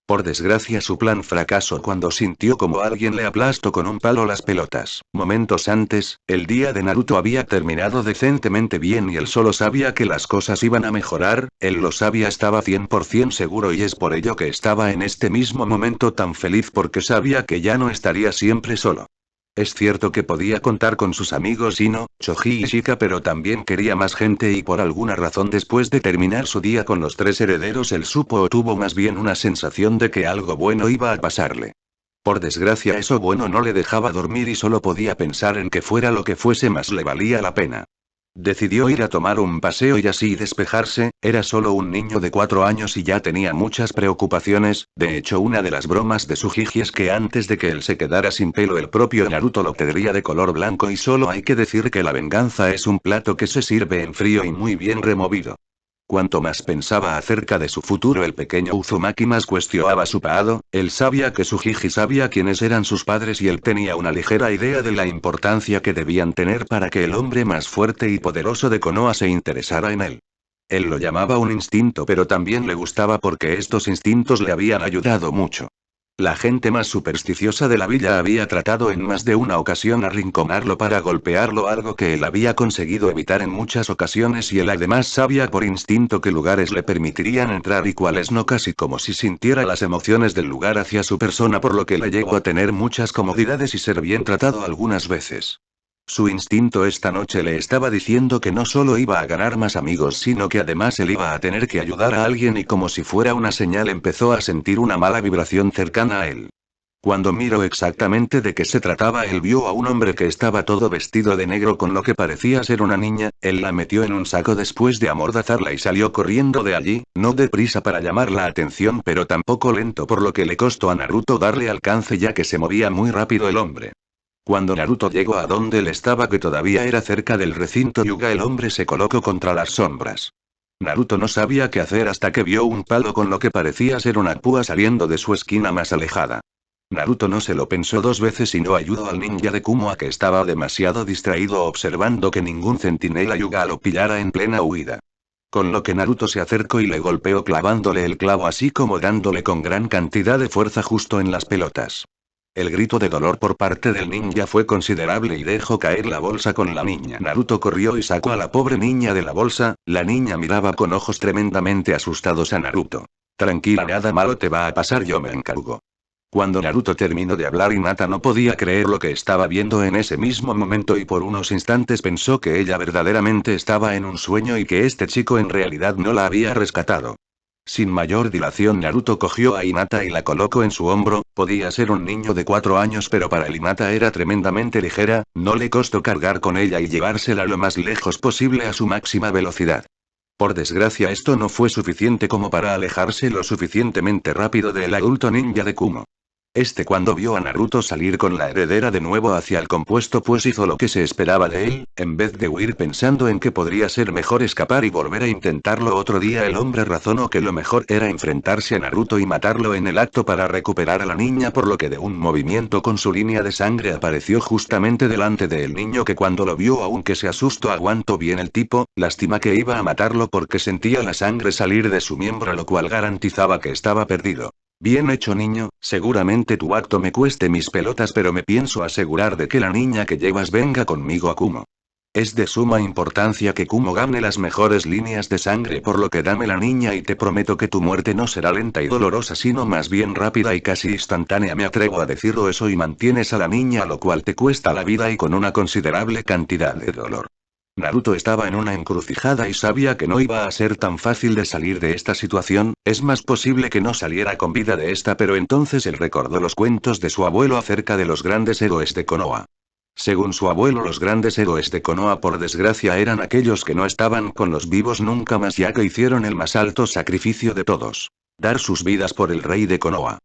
Por desgracia su plan fracasó cuando sintió como alguien le aplastó con un palo las pelotas. Momentos antes, el día de Naruto había terminado decentemente bien y él solo sabía que las cosas iban a mejorar, él lo sabía estaba 100% seguro y es por ello que estaba en este mismo momento tan feliz porque sabía que ya no estaría siempre solo. Es cierto que podía contar con sus amigos Ino, Choji y Shika pero también quería más gente y por alguna razón después de terminar su día con los 3 herederos él supo o tuvo más bien una sensación de que algo bueno iba a pasarle. Por desgracia eso bueno no le dejaba dormir y solo podía pensar en que fuera lo que fuese más le valía la pena. Decidió ir a tomar un paseo y así despejarse, era solo un niño de 4 años y ya tenía muchas preocupaciones, de hecho una de las bromas de Sujiji es que antes de que él se quedara sin pelo el propio Naruto lo tendría de color blanco y solo hay que decir que la venganza es un plato que se sirve en frío y muy bien removido. Cuanto más pensaba acerca de su futuro el pequeño Uzumaki más cuestionaba su pasado, él sabía que Sujiji sabía quiénes eran sus padres y él tenía una ligera idea de la importancia que debían tener para que el hombre más fuerte y poderoso de Konoha se interesara en él. Él lo llamaba un instinto pero también le gustaba porque estos instintos le habían ayudado mucho. La gente más supersticiosa de la villa había tratado en más de una ocasión arrinconarlo para golpearlo, algo que él había conseguido evitar en muchas ocasiones y él además sabía por instinto qué lugares le permitirían entrar y cuáles no, casi como si sintiera las emociones del lugar hacia su persona, por lo que le llegó a tener muchas comodidades y ser bien tratado algunas veces. Su instinto esta noche le estaba diciendo que no solo iba a ganar más amigos sino que además él iba a tener que ayudar a alguien y como si fuera una señal empezó a sentir una mala vibración cercana a él. Cuando miró exactamente de qué se trataba, él vio a un hombre que estaba todo vestido de negro con lo que parecía ser una niña. Él la metió en un saco después de amordazarla y salió corriendo de allí, no deprisa para llamar la atención pero tampoco lento, por lo que le costó a Naruto darle alcance ya que se movía muy rápido el hombre. Cuando Naruto llegó a donde él estaba, que todavía era cerca del recinto Hyuga, el hombre se colocó contra las sombras. Naruto no sabía qué hacer hasta que vio un palo con lo que parecía ser una púa saliendo de su esquina más alejada. Naruto no se lo pensó dos veces y no ayudó al ninja de Kumo, a que estaba demasiado distraído observando que ningún centinela Hyuga lo pillara en plena huida. Con lo que Naruto se acercó y le golpeó clavándole el clavo, así como dándole con gran cantidad de fuerza justo en las pelotas. El grito de dolor por parte del ninja fue considerable y dejó caer la bolsa con la niña. Naruto corrió y sacó a la pobre niña de la bolsa. La niña miraba con ojos tremendamente asustados a Naruto. Tranquila, nada malo te va a pasar, yo me encargo. Cuando Naruto terminó de hablar, Hinata no podía creer lo que estaba viendo en ese mismo momento y por unos instantes pensó que ella verdaderamente estaba en un sueño y que este chico en realidad no la había rescatado. Sin mayor dilación, Naruto cogió a Hinata y la colocó en su hombro. Podía ser un niño de 4 años, pero para el Hinata era tremendamente ligera. No le costó cargar con ella y llevársela lo más lejos posible a su máxima velocidad. Por desgracia, esto no fue suficiente como para alejarse lo suficientemente rápido del adulto ninja de Kumo. Cuando vio a Naruto salir con la heredera de nuevo hacia el compuesto, pues hizo lo que se esperaba de él. En vez de huir pensando en que podría ser mejor escapar y volver a intentarlo otro día, el hombre razonó que lo mejor era enfrentarse a Naruto y matarlo en el acto para recuperar a la niña, por lo que de un movimiento con su línea de sangre apareció justamente delante del niño, que cuando lo vio, aunque se asustó, aguantó bien el tipo. Lástima que iba a matarlo porque sentía la sangre salir de su miembro, lo cual garantizaba que estaba perdido. Bien hecho, niño, seguramente tu acto me cueste mis pelotas, pero me pienso asegurar de que la niña que llevas venga conmigo a Kumo. Es de suma importancia que Kumo gane las mejores líneas de sangre, por lo que dame la niña y te prometo que tu muerte no será lenta y dolorosa, sino más bien rápida y casi instantánea. Me atrevo a decirlo eso, y mantienes a la niña, lo cual te cuesta la vida y con una considerable cantidad de dolor. Naruto estaba en una encrucijada y sabía que no iba a ser tan fácil de salir de esta situación. Es más posible que no saliera con vida de esta, pero entonces él recordó los cuentos de su abuelo acerca de los grandes héroes de Konoha. Según su abuelo, los grandes héroes de Konoha, por desgracia, eran aquellos que no estaban con los vivos nunca más, ya que hicieron el más alto sacrificio de todos: dar sus vidas por el rey de Konoha.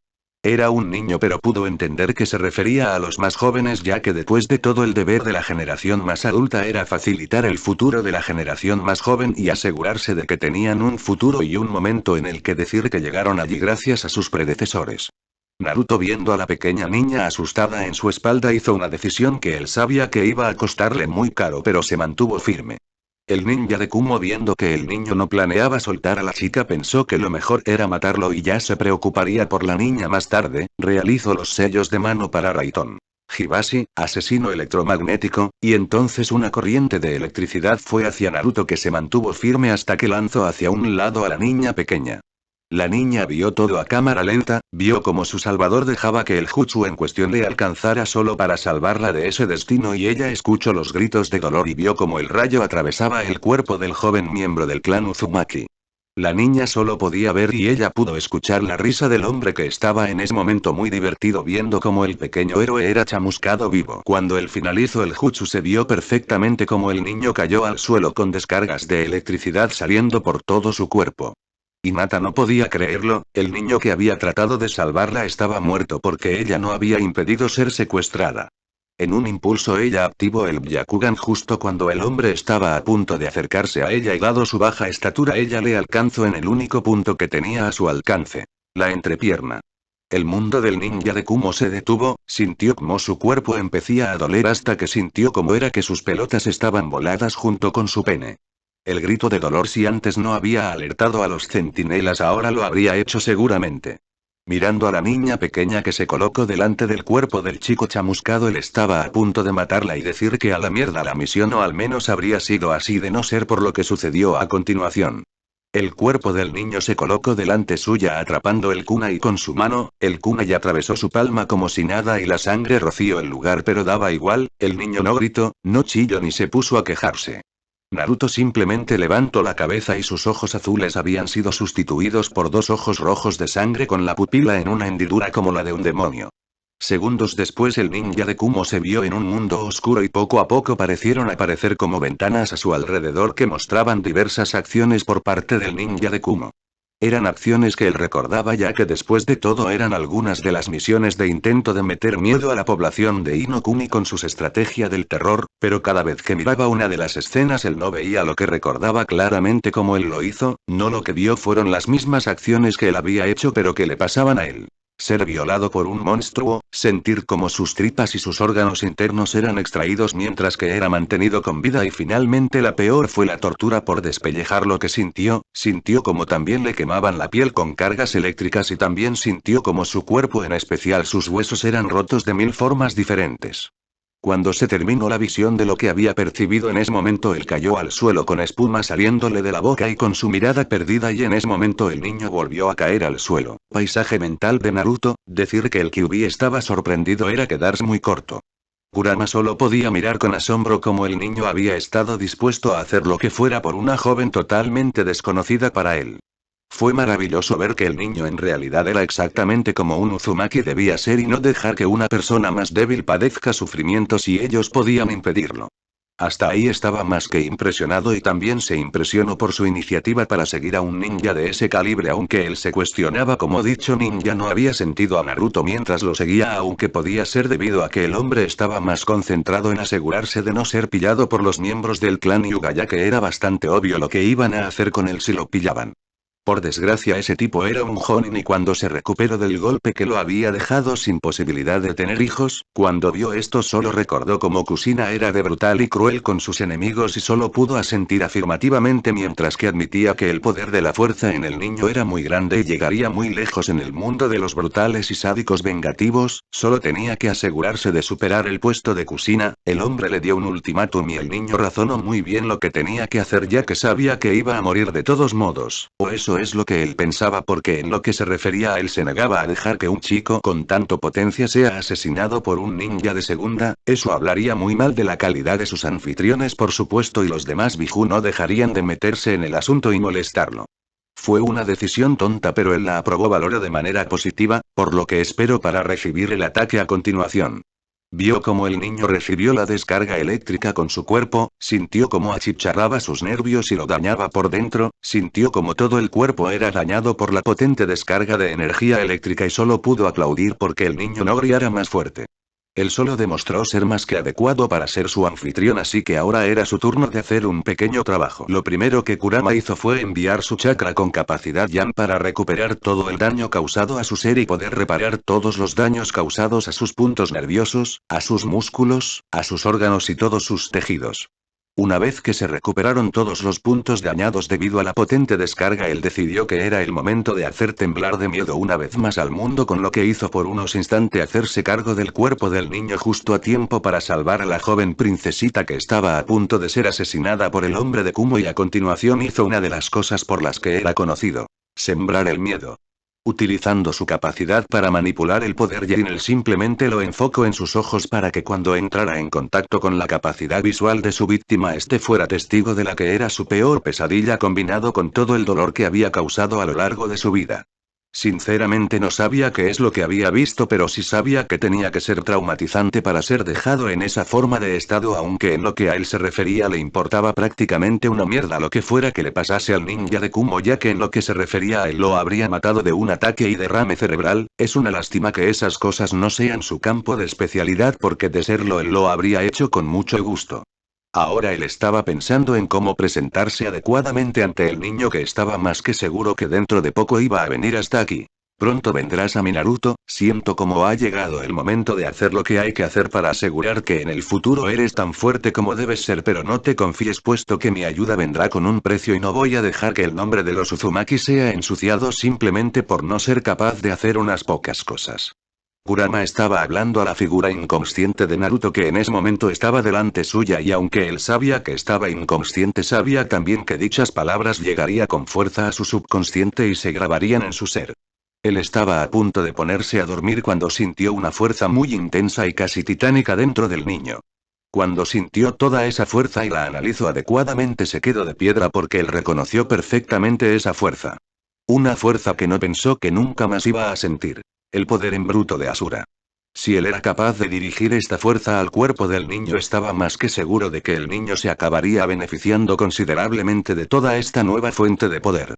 Era un niño, pero pudo entender que se refería a los más jóvenes, ya que después de todo el deber de la generación más adulta era facilitar el futuro de la generación más joven y asegurarse de que tenían un futuro y un momento en el que decir que llegaron allí gracias a sus predecesores. Naruto, viendo a la pequeña niña asustada en su espalda, hizo una decisión que él sabía que iba a costarle muy caro, pero se mantuvo firme. El ninja de Kumo, viendo que el niño no planeaba soltar a la chica, pensó que lo mejor era matarlo y ya se preocuparía por la niña más tarde. Realizó los sellos de mano para Raiton Hibashi, asesino electromagnético, y entonces una corriente de electricidad fue hacia Naruto, que se mantuvo firme hasta que lanzó hacia un lado a la niña pequeña. La niña vio todo a cámara lenta, vio como su salvador dejaba que el jutsu en cuestión le alcanzara solo para salvarla de ese destino, y ella escuchó los gritos de dolor y vio como el rayo atravesaba el cuerpo del joven miembro del clan Uzumaki. La niña solo podía ver y ella pudo escuchar la risa del hombre, que estaba en ese momento muy divertido viendo cómo el pequeño héroe era chamuscado vivo. Cuando él finalizó el jutsu, se vio perfectamente cómo el niño cayó al suelo con descargas de electricidad saliendo por todo su cuerpo. Hinata no podía creerlo. El niño que había tratado de salvarla estaba muerto porque ella no había impedido ser secuestrada. En un impulso, ella activó el Byakugan justo cuando el hombre estaba a punto de acercarse a ella, y dado su baja estatura, ella le alcanzó en el único punto que tenía a su alcance: la entrepierna. El mundo del ninja de Kumo se detuvo, sintió como su cuerpo empecía a doler hasta que sintió como era que sus pelotas estaban voladas junto con su pene. El grito de dolor, si antes no había alertado a los centinelas, ahora lo habría hecho seguramente. Mirando a la niña pequeña que se colocó delante del cuerpo del chico chamuscado, él estaba a punto de matarla y decir que a la mierda la misión, o al menos habría sido así de no ser por lo que sucedió a continuación. El cuerpo del niño se colocó delante suya atrapando el kunai con su mano. El kunai atravesó su palma como si nada y la sangre roció el lugar, pero daba igual. El niño no gritó, no chilló ni se puso a quejarse. Naruto simplemente levantó la cabeza y sus ojos azules habían sido sustituidos por dos ojos rojos de sangre con la pupila en una hendidura como la de un demonio. Segundos después el ninja de Kumo se vio en un mundo oscuro y poco a poco parecieron aparecer como ventanas a su alrededor que mostraban diversas acciones por parte del ninja de Kumo. Eran acciones que él recordaba ya que después de todo eran algunas de las misiones de intento de meter miedo a la población de Inokuni con sus estrategia del terror, pero cada vez que miraba una de las escenas él no veía lo que recordaba claramente como él lo hizo, no lo que vio fueron las mismas acciones que él había hecho pero que le pasaban a él. Ser violado por un monstruo, sentir como sus tripas y sus órganos internos eran extraídos mientras que era mantenido con vida y finalmente la peor fue la tortura por despellejar lo que sintió como también le quemaban la piel con cargas eléctricas y también sintió como su cuerpo en especial sus huesos eran rotos de 1000 formas diferentes. Cuando se terminó la visión de lo que había percibido en ese momento él cayó al suelo con espuma saliéndole de la boca y con su mirada perdida y en ese momento el niño volvió a caer al suelo. Paisaje mental de Naruto, decir que el Kyuubi estaba sorprendido era quedarse muy corto. Kurama solo podía mirar con asombro cómo el niño había estado dispuesto a hacer lo que fuera por una joven totalmente desconocida para él. Fue maravilloso ver que el niño en realidad era exactamente como un Uzumaki debía ser y no dejar que una persona más débil padezca sufrimiento si ellos podían impedirlo. Hasta ahí estaba más que impresionado y también se impresionó por su iniciativa para seguir a un ninja de ese calibre aunque él se cuestionaba cómo dicho ninja no había sentido a Naruto mientras lo seguía aunque podía ser debido a que el hombre estaba más concentrado en asegurarse de no ser pillado por los miembros del clan Hyuga ya que era bastante obvio lo que iban a hacer con él si lo pillaban. Por desgracia ese tipo era un jonin y cuando se recuperó del golpe que lo había dejado sin posibilidad de tener hijos, cuando vio esto solo recordó cómo Kushina era de brutal y cruel con sus enemigos y solo pudo asentir afirmativamente mientras que admitía que el poder de la fuerza en el niño era muy grande y llegaría muy lejos en el mundo de los brutales y sádicos vengativos, solo tenía que asegurarse de superar el puesto de Kushina, el hombre le dio un ultimátum y el niño razonó muy bien lo que tenía que hacer ya que sabía que iba a morir de todos modos, o eso es lo que él pensaba porque en lo que se refería a él se negaba a dejar que un chico con tanto potencia sea asesinado por un ninja de segunda, eso hablaría muy mal de la calidad de sus anfitriones por supuesto y los demás Biju no dejarían de meterse en el asunto y molestarlo. Fue una decisión tonta pero él la aprobó valoró de manera positiva, por lo que espero para recibir el ataque a continuación. Vio cómo el niño recibió la descarga eléctrica con su cuerpo, sintió cómo achicharraba sus nervios y lo dañaba por dentro, sintió como todo el cuerpo era dañado por la potente descarga de energía eléctrica y solo pudo aplaudir porque el niño no gritara más fuerte. Él solo demostró ser más que adecuado para ser su anfitrión así que ahora era su turno de hacer un pequeño trabajo. Lo primero que Kurama hizo fue enviar su chakra con capacidad Yan para recuperar todo el daño causado a su ser y poder reparar todos los daños causados a sus puntos nerviosos, a sus músculos, a sus órganos y todos sus tejidos. Una vez que se recuperaron todos los puntos dañados debido a la potente descarga, él decidió que era el momento de hacer temblar de miedo una vez más al mundo, con lo que hizo por unos instantes hacerse cargo del cuerpo del niño justo a tiempo para salvar a la joven princesita que estaba a punto de ser asesinada por el hombre de Kumo, y a continuación hizo una de las cosas por las que era conocido: sembrar el miedo. Utilizando su capacidad para manipular el poder Yin, él simplemente lo enfocó en sus ojos para que cuando entrara en contacto con la capacidad visual de su víctima este fuera testigo de la que era su peor pesadilla combinado con todo el dolor que había causado a lo largo de su vida. Sinceramente no sabía qué es lo que había visto, pero sí sabía que tenía que ser traumatizante para ser dejado en esa forma de estado, aunque en lo que a él se refería le importaba prácticamente una mierda lo que fuera que le pasase al ninja de Kumo, ya que en lo que se refería a él lo habría matado de un ataque y derrame cerebral. Es una lástima que esas cosas no sean su campo de especialidad porque de serlo él lo habría hecho con mucho gusto. Ahora él estaba pensando en cómo presentarse adecuadamente ante el niño que estaba más que seguro que dentro de poco iba a venir hasta aquí. Pronto vendrás a mi Naruto, siento como ha llegado el momento de hacer lo que hay que hacer para asegurar que en el futuro eres tan fuerte como debes ser, pero no te confíes puesto que mi ayuda vendrá con un precio y no voy a dejar que el nombre de los Uzumaki sea ensuciado simplemente por no ser capaz de hacer unas pocas cosas. Kurama estaba hablando a la figura inconsciente de Naruto que en ese momento estaba delante suya, y aunque él sabía que estaba inconsciente, sabía también que dichas palabras llegaría con fuerza a su subconsciente y se grabarían en su ser. Él estaba a punto de ponerse a dormir cuando sintió una fuerza muy intensa y casi titánica dentro del niño. Cuando sintió toda esa fuerza y la analizó adecuadamente, se quedó de piedra porque él reconoció perfectamente esa fuerza. Una fuerza que no pensó que nunca más iba a sentir. El poder en bruto de Asura. Si él era capaz de dirigir esta fuerza al cuerpo del niño, estaba más que seguro de que el niño se acabaría beneficiando considerablemente de toda esta nueva fuente de poder.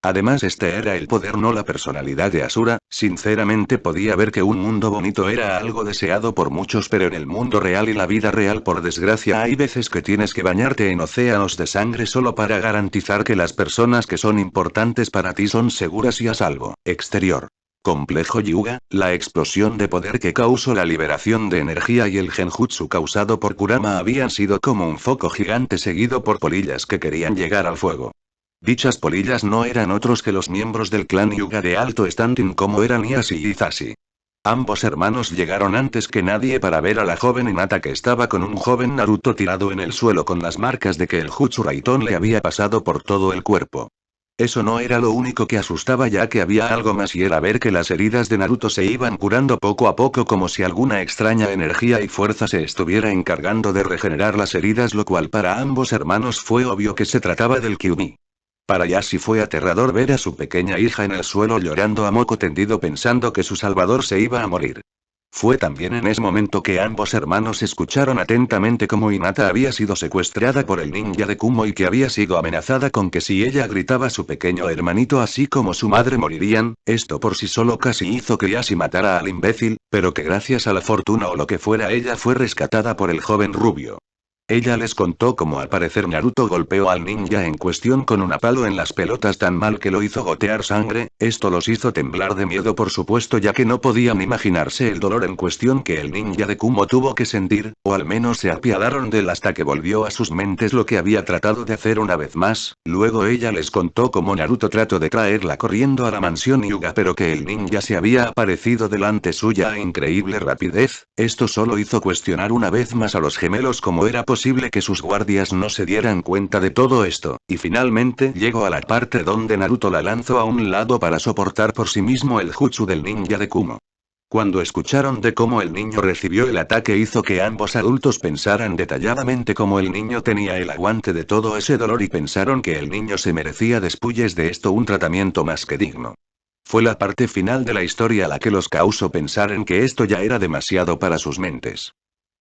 Además, este era el poder, no la personalidad de Asura. Sinceramente podía ver que un mundo bonito era algo deseado por muchos, pero en el mundo real y la vida real, por desgracia, hay veces que tienes que bañarte en océanos de sangre solo para garantizar que las personas que son importantes para ti son seguras y a salvo. Exterior. Complejo Yuga, la explosión de poder que causó la liberación de energía y el genjutsu causado por Kurama habían sido como un foco gigante seguido por polillas que querían llegar al fuego. Dichas polillas no eran otros que los miembros del clan Yuga de alto standing como eran Ieyasu y Hisashi. Ambos hermanos llegaron antes que nadie para ver a la joven Hinata, que estaba con un joven Naruto tirado en el suelo con las marcas de que el Jutsu Raitón le había pasado por todo el cuerpo. Eso no era lo único que asustaba, ya que había algo más, y era ver que las heridas de Naruto se iban curando poco a poco, como si alguna extraña energía y fuerza se estuviera encargando de regenerar las heridas, lo cual para ambos hermanos fue obvio que se trataba del Kyuubi. Para Yashi fue aterrador ver a su pequeña hija en el suelo llorando a moco tendido pensando que su salvador se iba a morir. Fue también en ese momento que ambos hermanos escucharon atentamente cómo Hinata había sido secuestrada por el ninja de Kumo y que había sido amenazada con que si ella gritaba, su pequeño hermanito así como su madre morirían. Esto por sí solo casi hizo que Yashi matara al imbécil, pero que gracias a la fortuna o lo que fuera, ella fue rescatada por el joven rubio. Ella les contó cómo al parecer Naruto golpeó al ninja en cuestión con un palo en las pelotas tan mal que lo hizo gotear sangre. Esto los hizo temblar de miedo, por supuesto, ya que no podían imaginarse el dolor en cuestión que el ninja de Kumo tuvo que sentir, o al menos se apiadaron de él hasta que volvió a sus mentes lo que había tratado de hacer una vez más. Luego ella les contó cómo Naruto trató de traerla corriendo a la mansión Hyuga, pero que el ninja se había aparecido delante suya a increíble rapidez. Esto solo hizo cuestionar una vez más a los gemelos cómo era posible que sus guardias no se dieran cuenta de todo esto, y finalmente llegó a la parte donde Naruto la lanzó a un lado para soportar por sí mismo el jutsu del ninja de Kumo. Cuando escucharon de cómo el niño recibió el ataque, hizo que ambos adultos pensaran detalladamente cómo el niño tenía el aguante de todo ese dolor y pensaron que el niño se merecía después de esto un tratamiento más que digno. Fue la parte final de la historia la que los causó pensar en que esto ya era demasiado para sus mentes.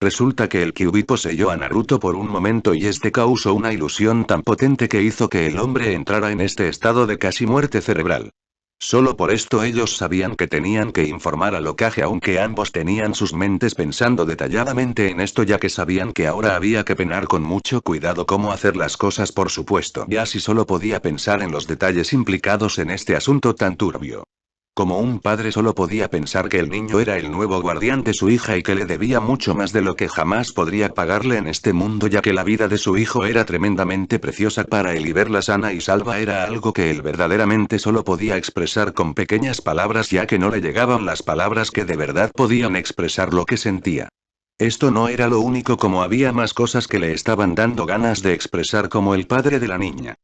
Resulta que el Kyuubi poseyó a Naruto por un momento y este causó una ilusión tan potente que hizo que el hombre entrara en este estado de casi muerte cerebral. Solo por esto ellos sabían que tenían que informar al Hokage, aunque ambos tenían sus mentes pensando detalladamente en esto, ya que sabían que ahora había que penar con mucho cuidado cómo hacer las cosas, por supuesto. Y así solo podía pensar en los detalles implicados en este asunto tan turbio. Como un padre solo podía pensar que el niño era el nuevo guardián de su hija y que le debía mucho más de lo que jamás podría pagarle en este mundo, ya que la vida de su hijo era tremendamente preciosa para él y verla sana y salva era algo que él verdaderamente solo podía expresar con pequeñas palabras, ya que no le llegaban las palabras que de verdad podían expresar lo que sentía. Esto no era lo único, como había más cosas que le estaban dando ganas de expresar, como el padre de la niña.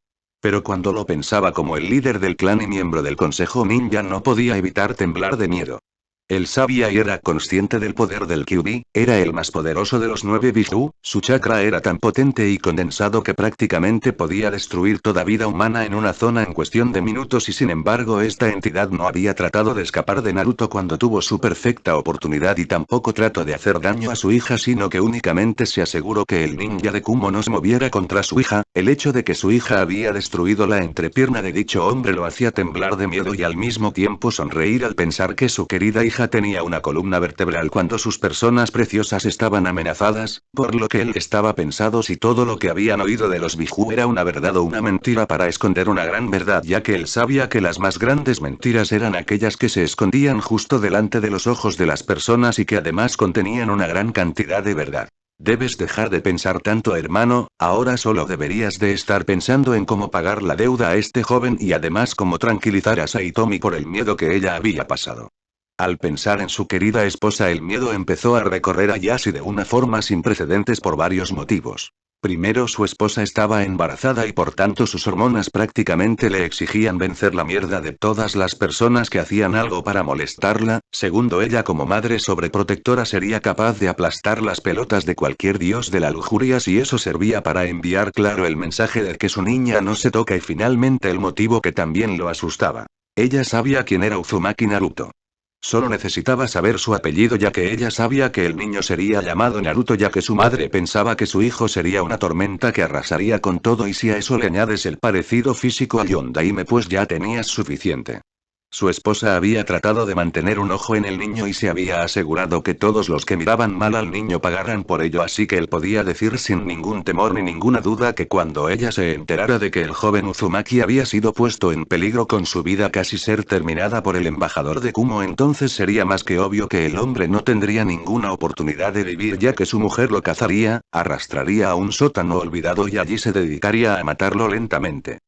Pero cuando lo pensaba como el líder del clan y miembro del consejo ninja, no podía evitar temblar de miedo. Él sabía y era consciente del poder del Kyuubi, era el más poderoso de los 9 Biju, su chakra era tan potente y condensado que prácticamente podía destruir toda vida humana en una zona en cuestión de minutos, y sin embargo esta entidad no había tratado de escapar de Naruto cuando tuvo su perfecta oportunidad y tampoco trató de hacer daño a su hija, sino que únicamente se aseguró que el ninja de Kumo no se moviera contra su hija. El hecho de que su hija había destruido la entrepierna de dicho hombre lo hacía temblar de miedo y al mismo tiempo sonreír al pensar que su querida hija tenía una columna vertebral cuando sus personas preciosas estaban amenazadas, por lo que él estaba pensando si todo lo que habían oído de los Biju era una verdad o una mentira para esconder una gran verdad, ya que él sabía que las más grandes mentiras eran aquellas que se escondían justo delante de los ojos de las personas y que además contenían una gran cantidad de verdad. Debes dejar de pensar tanto, hermano, ahora solo deberías de estar pensando en cómo pagar la deuda a este joven y además cómo tranquilizar a Saitomi por el miedo que ella había pasado. Al pensar en su querida esposa, el miedo empezó a recorrer a Yashi de una forma sin precedentes por varios motivos. Primero, su esposa estaba embarazada y por tanto sus hormonas prácticamente le exigían vencer la mierda de todas las personas que hacían algo para molestarla. Segundo, ella como madre sobreprotectora sería capaz de aplastar las pelotas de cualquier dios de la lujuria si eso servía para enviar claro el mensaje de que su niña no se toca. Y finalmente el motivo que también lo asustaba. Ella sabía quién era Uzumaki Naruto. Solo necesitaba saber su apellido ya que ella sabía que el niño sería llamado Naruto ya que su madre pensaba que su hijo sería una tormenta que arrasaría con todo y si a eso le añades el parecido físico a Yondaime pues ya tenías suficiente. Su esposa había tratado de mantener un ojo en el niño y se había asegurado que todos los que miraban mal al niño pagaran por ello, así que él podía decir sin ningún temor ni ninguna duda que cuando ella se enterara de que el joven Uzumaki había sido puesto en peligro con su vida casi ser terminada por el embajador de Kumo, entonces sería más que obvio que el hombre no tendría ninguna oportunidad de vivir ya que su mujer lo cazaría, arrastraría a un sótano olvidado y allí se dedicaría a matarlo lentamente.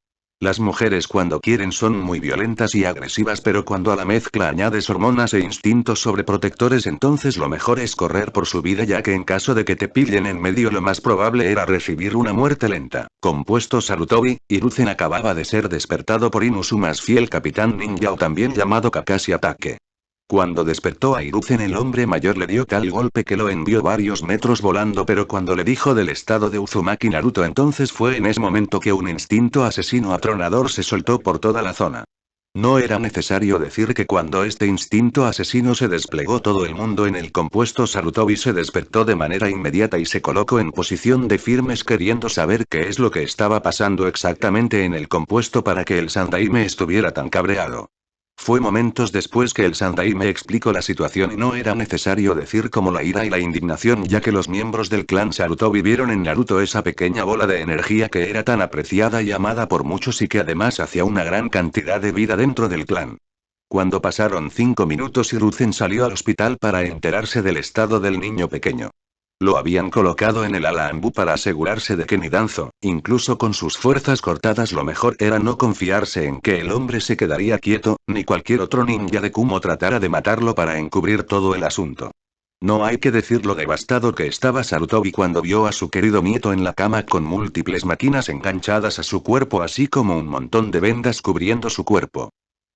Las mujeres cuando quieren son muy violentas y agresivas, pero cuando a la mezcla añades hormonas e instintos sobreprotectores entonces lo mejor es correr por su vida ya que en caso de que te pillen en medio lo más probable era recibir una muerte lenta. Compuesto Sarutobi, Hiruzen acababa de ser despertado por Inu, su más fiel capitán ninja o también llamado Kakashi Atake. Cuando despertó a Hiruzen el hombre mayor le dio tal golpe que lo envió varios metros volando, pero cuando le dijo del estado de Uzumaki Naruto entonces fue en ese momento que un instinto asesino atronador se soltó por toda la zona. No era necesario decir que cuando este instinto asesino se desplegó todo el mundo en el compuesto Sarutobi se despertó de manera inmediata y se colocó en posición de firmes queriendo saber qué es lo que estaba pasando exactamente en el compuesto para que el Sandaime estuviera tan cabreado. Fue momentos después que el Sandai me explicó la situación y no era necesario decir cómo la ira y la indignación ya que los miembros del clan Saruto vivieron en Naruto esa pequeña bola de energía que era tan apreciada y amada por muchos y que además hacía una gran cantidad de vida dentro del clan. Cuando pasaron 5 minutos Hiruzen salió al hospital para enterarse del estado del niño pequeño. Lo habían colocado en el ala Ambu para asegurarse de que ni Danzo, incluso con sus fuerzas cortadas, lo mejor era no confiarse en que el hombre se quedaría quieto, ni cualquier otro ninja de Kumo tratara de matarlo para encubrir todo el asunto. No hay que decir lo devastado que estaba Sarutobi cuando vio a su querido nieto en la cama con múltiples máquinas enganchadas a su cuerpo así como un montón de vendas cubriendo su cuerpo.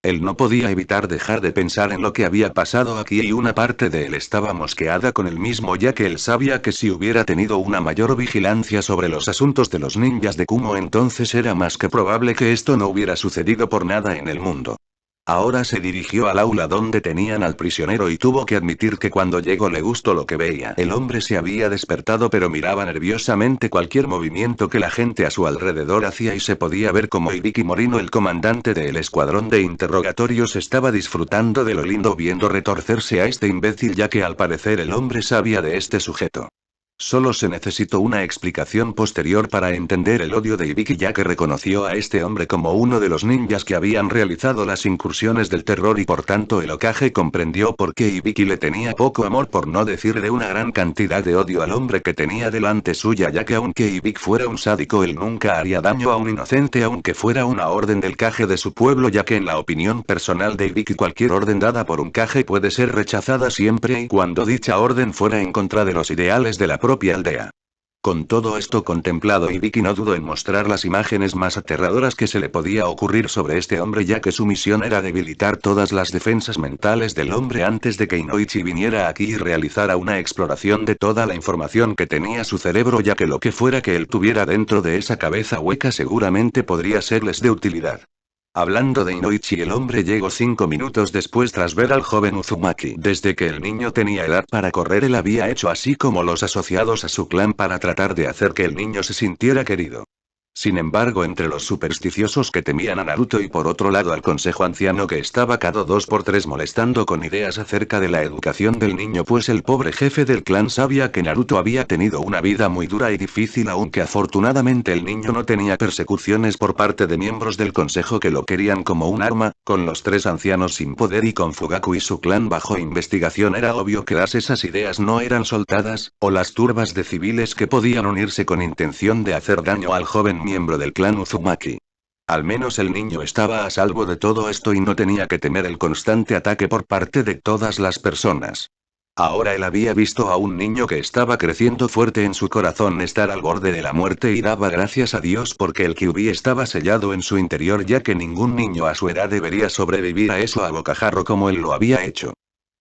Él no podía evitar dejar de pensar en lo que había pasado aquí y una parte de él estaba mosqueada con él mismo ya que él sabía que si hubiera tenido una mayor vigilancia sobre los asuntos de los ninjas de Kumo entonces era más que probable que esto no hubiera sucedido por nada en el mundo. Ahora se dirigió al aula donde tenían al prisionero y tuvo que admitir que cuando llegó le gustó lo que veía. El hombre se había despertado pero miraba nerviosamente cualquier movimiento que la gente a su alrededor hacía y se podía ver como Ibiki Morino, el comandante del escuadrón de interrogatorios, estaba disfrutando de lo lindo viendo retorcerse a este imbécil ya que al parecer el hombre sabía de este sujeto. Solo se necesitó una explicación posterior para entender el odio de Ibiki ya que reconoció a este hombre como uno de los ninjas que habían realizado las incursiones del terror y por tanto el Hokage comprendió por qué Ibiki le tenía poco amor, por no decir de una gran cantidad de odio al hombre que tenía delante suya ya que aunque Ibiki fuera un sádico él nunca haría daño a un inocente aunque fuera una orden del Kage de su pueblo ya que en la opinión personal de Ibiki cualquier orden dada por un Kage puede ser rechazada siempre y cuando dicha orden fuera en contra de los ideales de la propia aldea. Con todo esto contemplado Ibiki no dudó en mostrar las imágenes más aterradoras que se le podía ocurrir sobre este hombre ya que su misión era debilitar todas las defensas mentales del hombre antes de que Inoichi viniera aquí y realizara una exploración de toda la información que tenía su cerebro ya que lo que fuera que él tuviera dentro de esa cabeza hueca seguramente podría serles de utilidad. Hablando de Inoichi, el hombre llegó 5 minutos después tras ver al joven Uzumaki. Desde que el niño tenía edad para correr él había hecho así como los asociados a su clan para tratar de hacer que el niño se sintiera querido. Sin embargo, entre los supersticiosos que temían a Naruto y por otro lado al consejo anciano que estaba cada 2 por 3 molestando con ideas acerca de la educación del niño, pues el pobre jefe del clan sabía que Naruto había tenido una vida muy dura y difícil aunque afortunadamente el niño no tenía persecuciones por parte de miembros del consejo que lo querían como un arma, con los 3 ancianos sin poder y con Fugaku y su clan bajo investigación era obvio que esas ideas no eran soltadas, o las turbas de civiles que podían unirse con intención de hacer daño al joven miembro del clan Uzumaki. Al menos el niño estaba a salvo de todo esto y no tenía que temer el constante ataque por parte de todas las personas. Ahora él había visto a un niño que estaba creciendo fuerte en su corazón estar al borde de la muerte y daba gracias a Dios porque el Kyuubi estaba sellado en su interior ya que ningún niño a su edad debería sobrevivir a eso a bocajarro como él lo había hecho.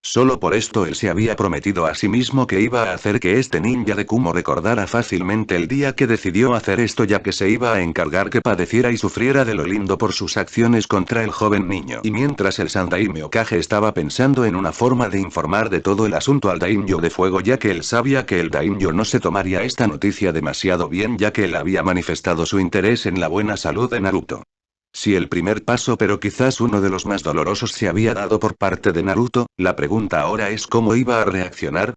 Solo por esto él se había prometido a sí mismo que iba a hacer que este ninja de Kumo recordara fácilmente el día que decidió hacer esto, ya que se iba a encargar que padeciera y sufriera de lo lindo por sus acciones contra el joven niño. Y mientras el Sandaime Okage estaba pensando en una forma de informar de todo el asunto al Daimyo de fuego, ya que él sabía que el Daimyo no se tomaría esta noticia demasiado bien, ya que él había manifestado su interés en la buena salud de Naruto. Si el primer paso, pero quizás uno de los más dolorosos, se había dado por parte de Naruto, la pregunta ahora es cómo iba a reaccionar.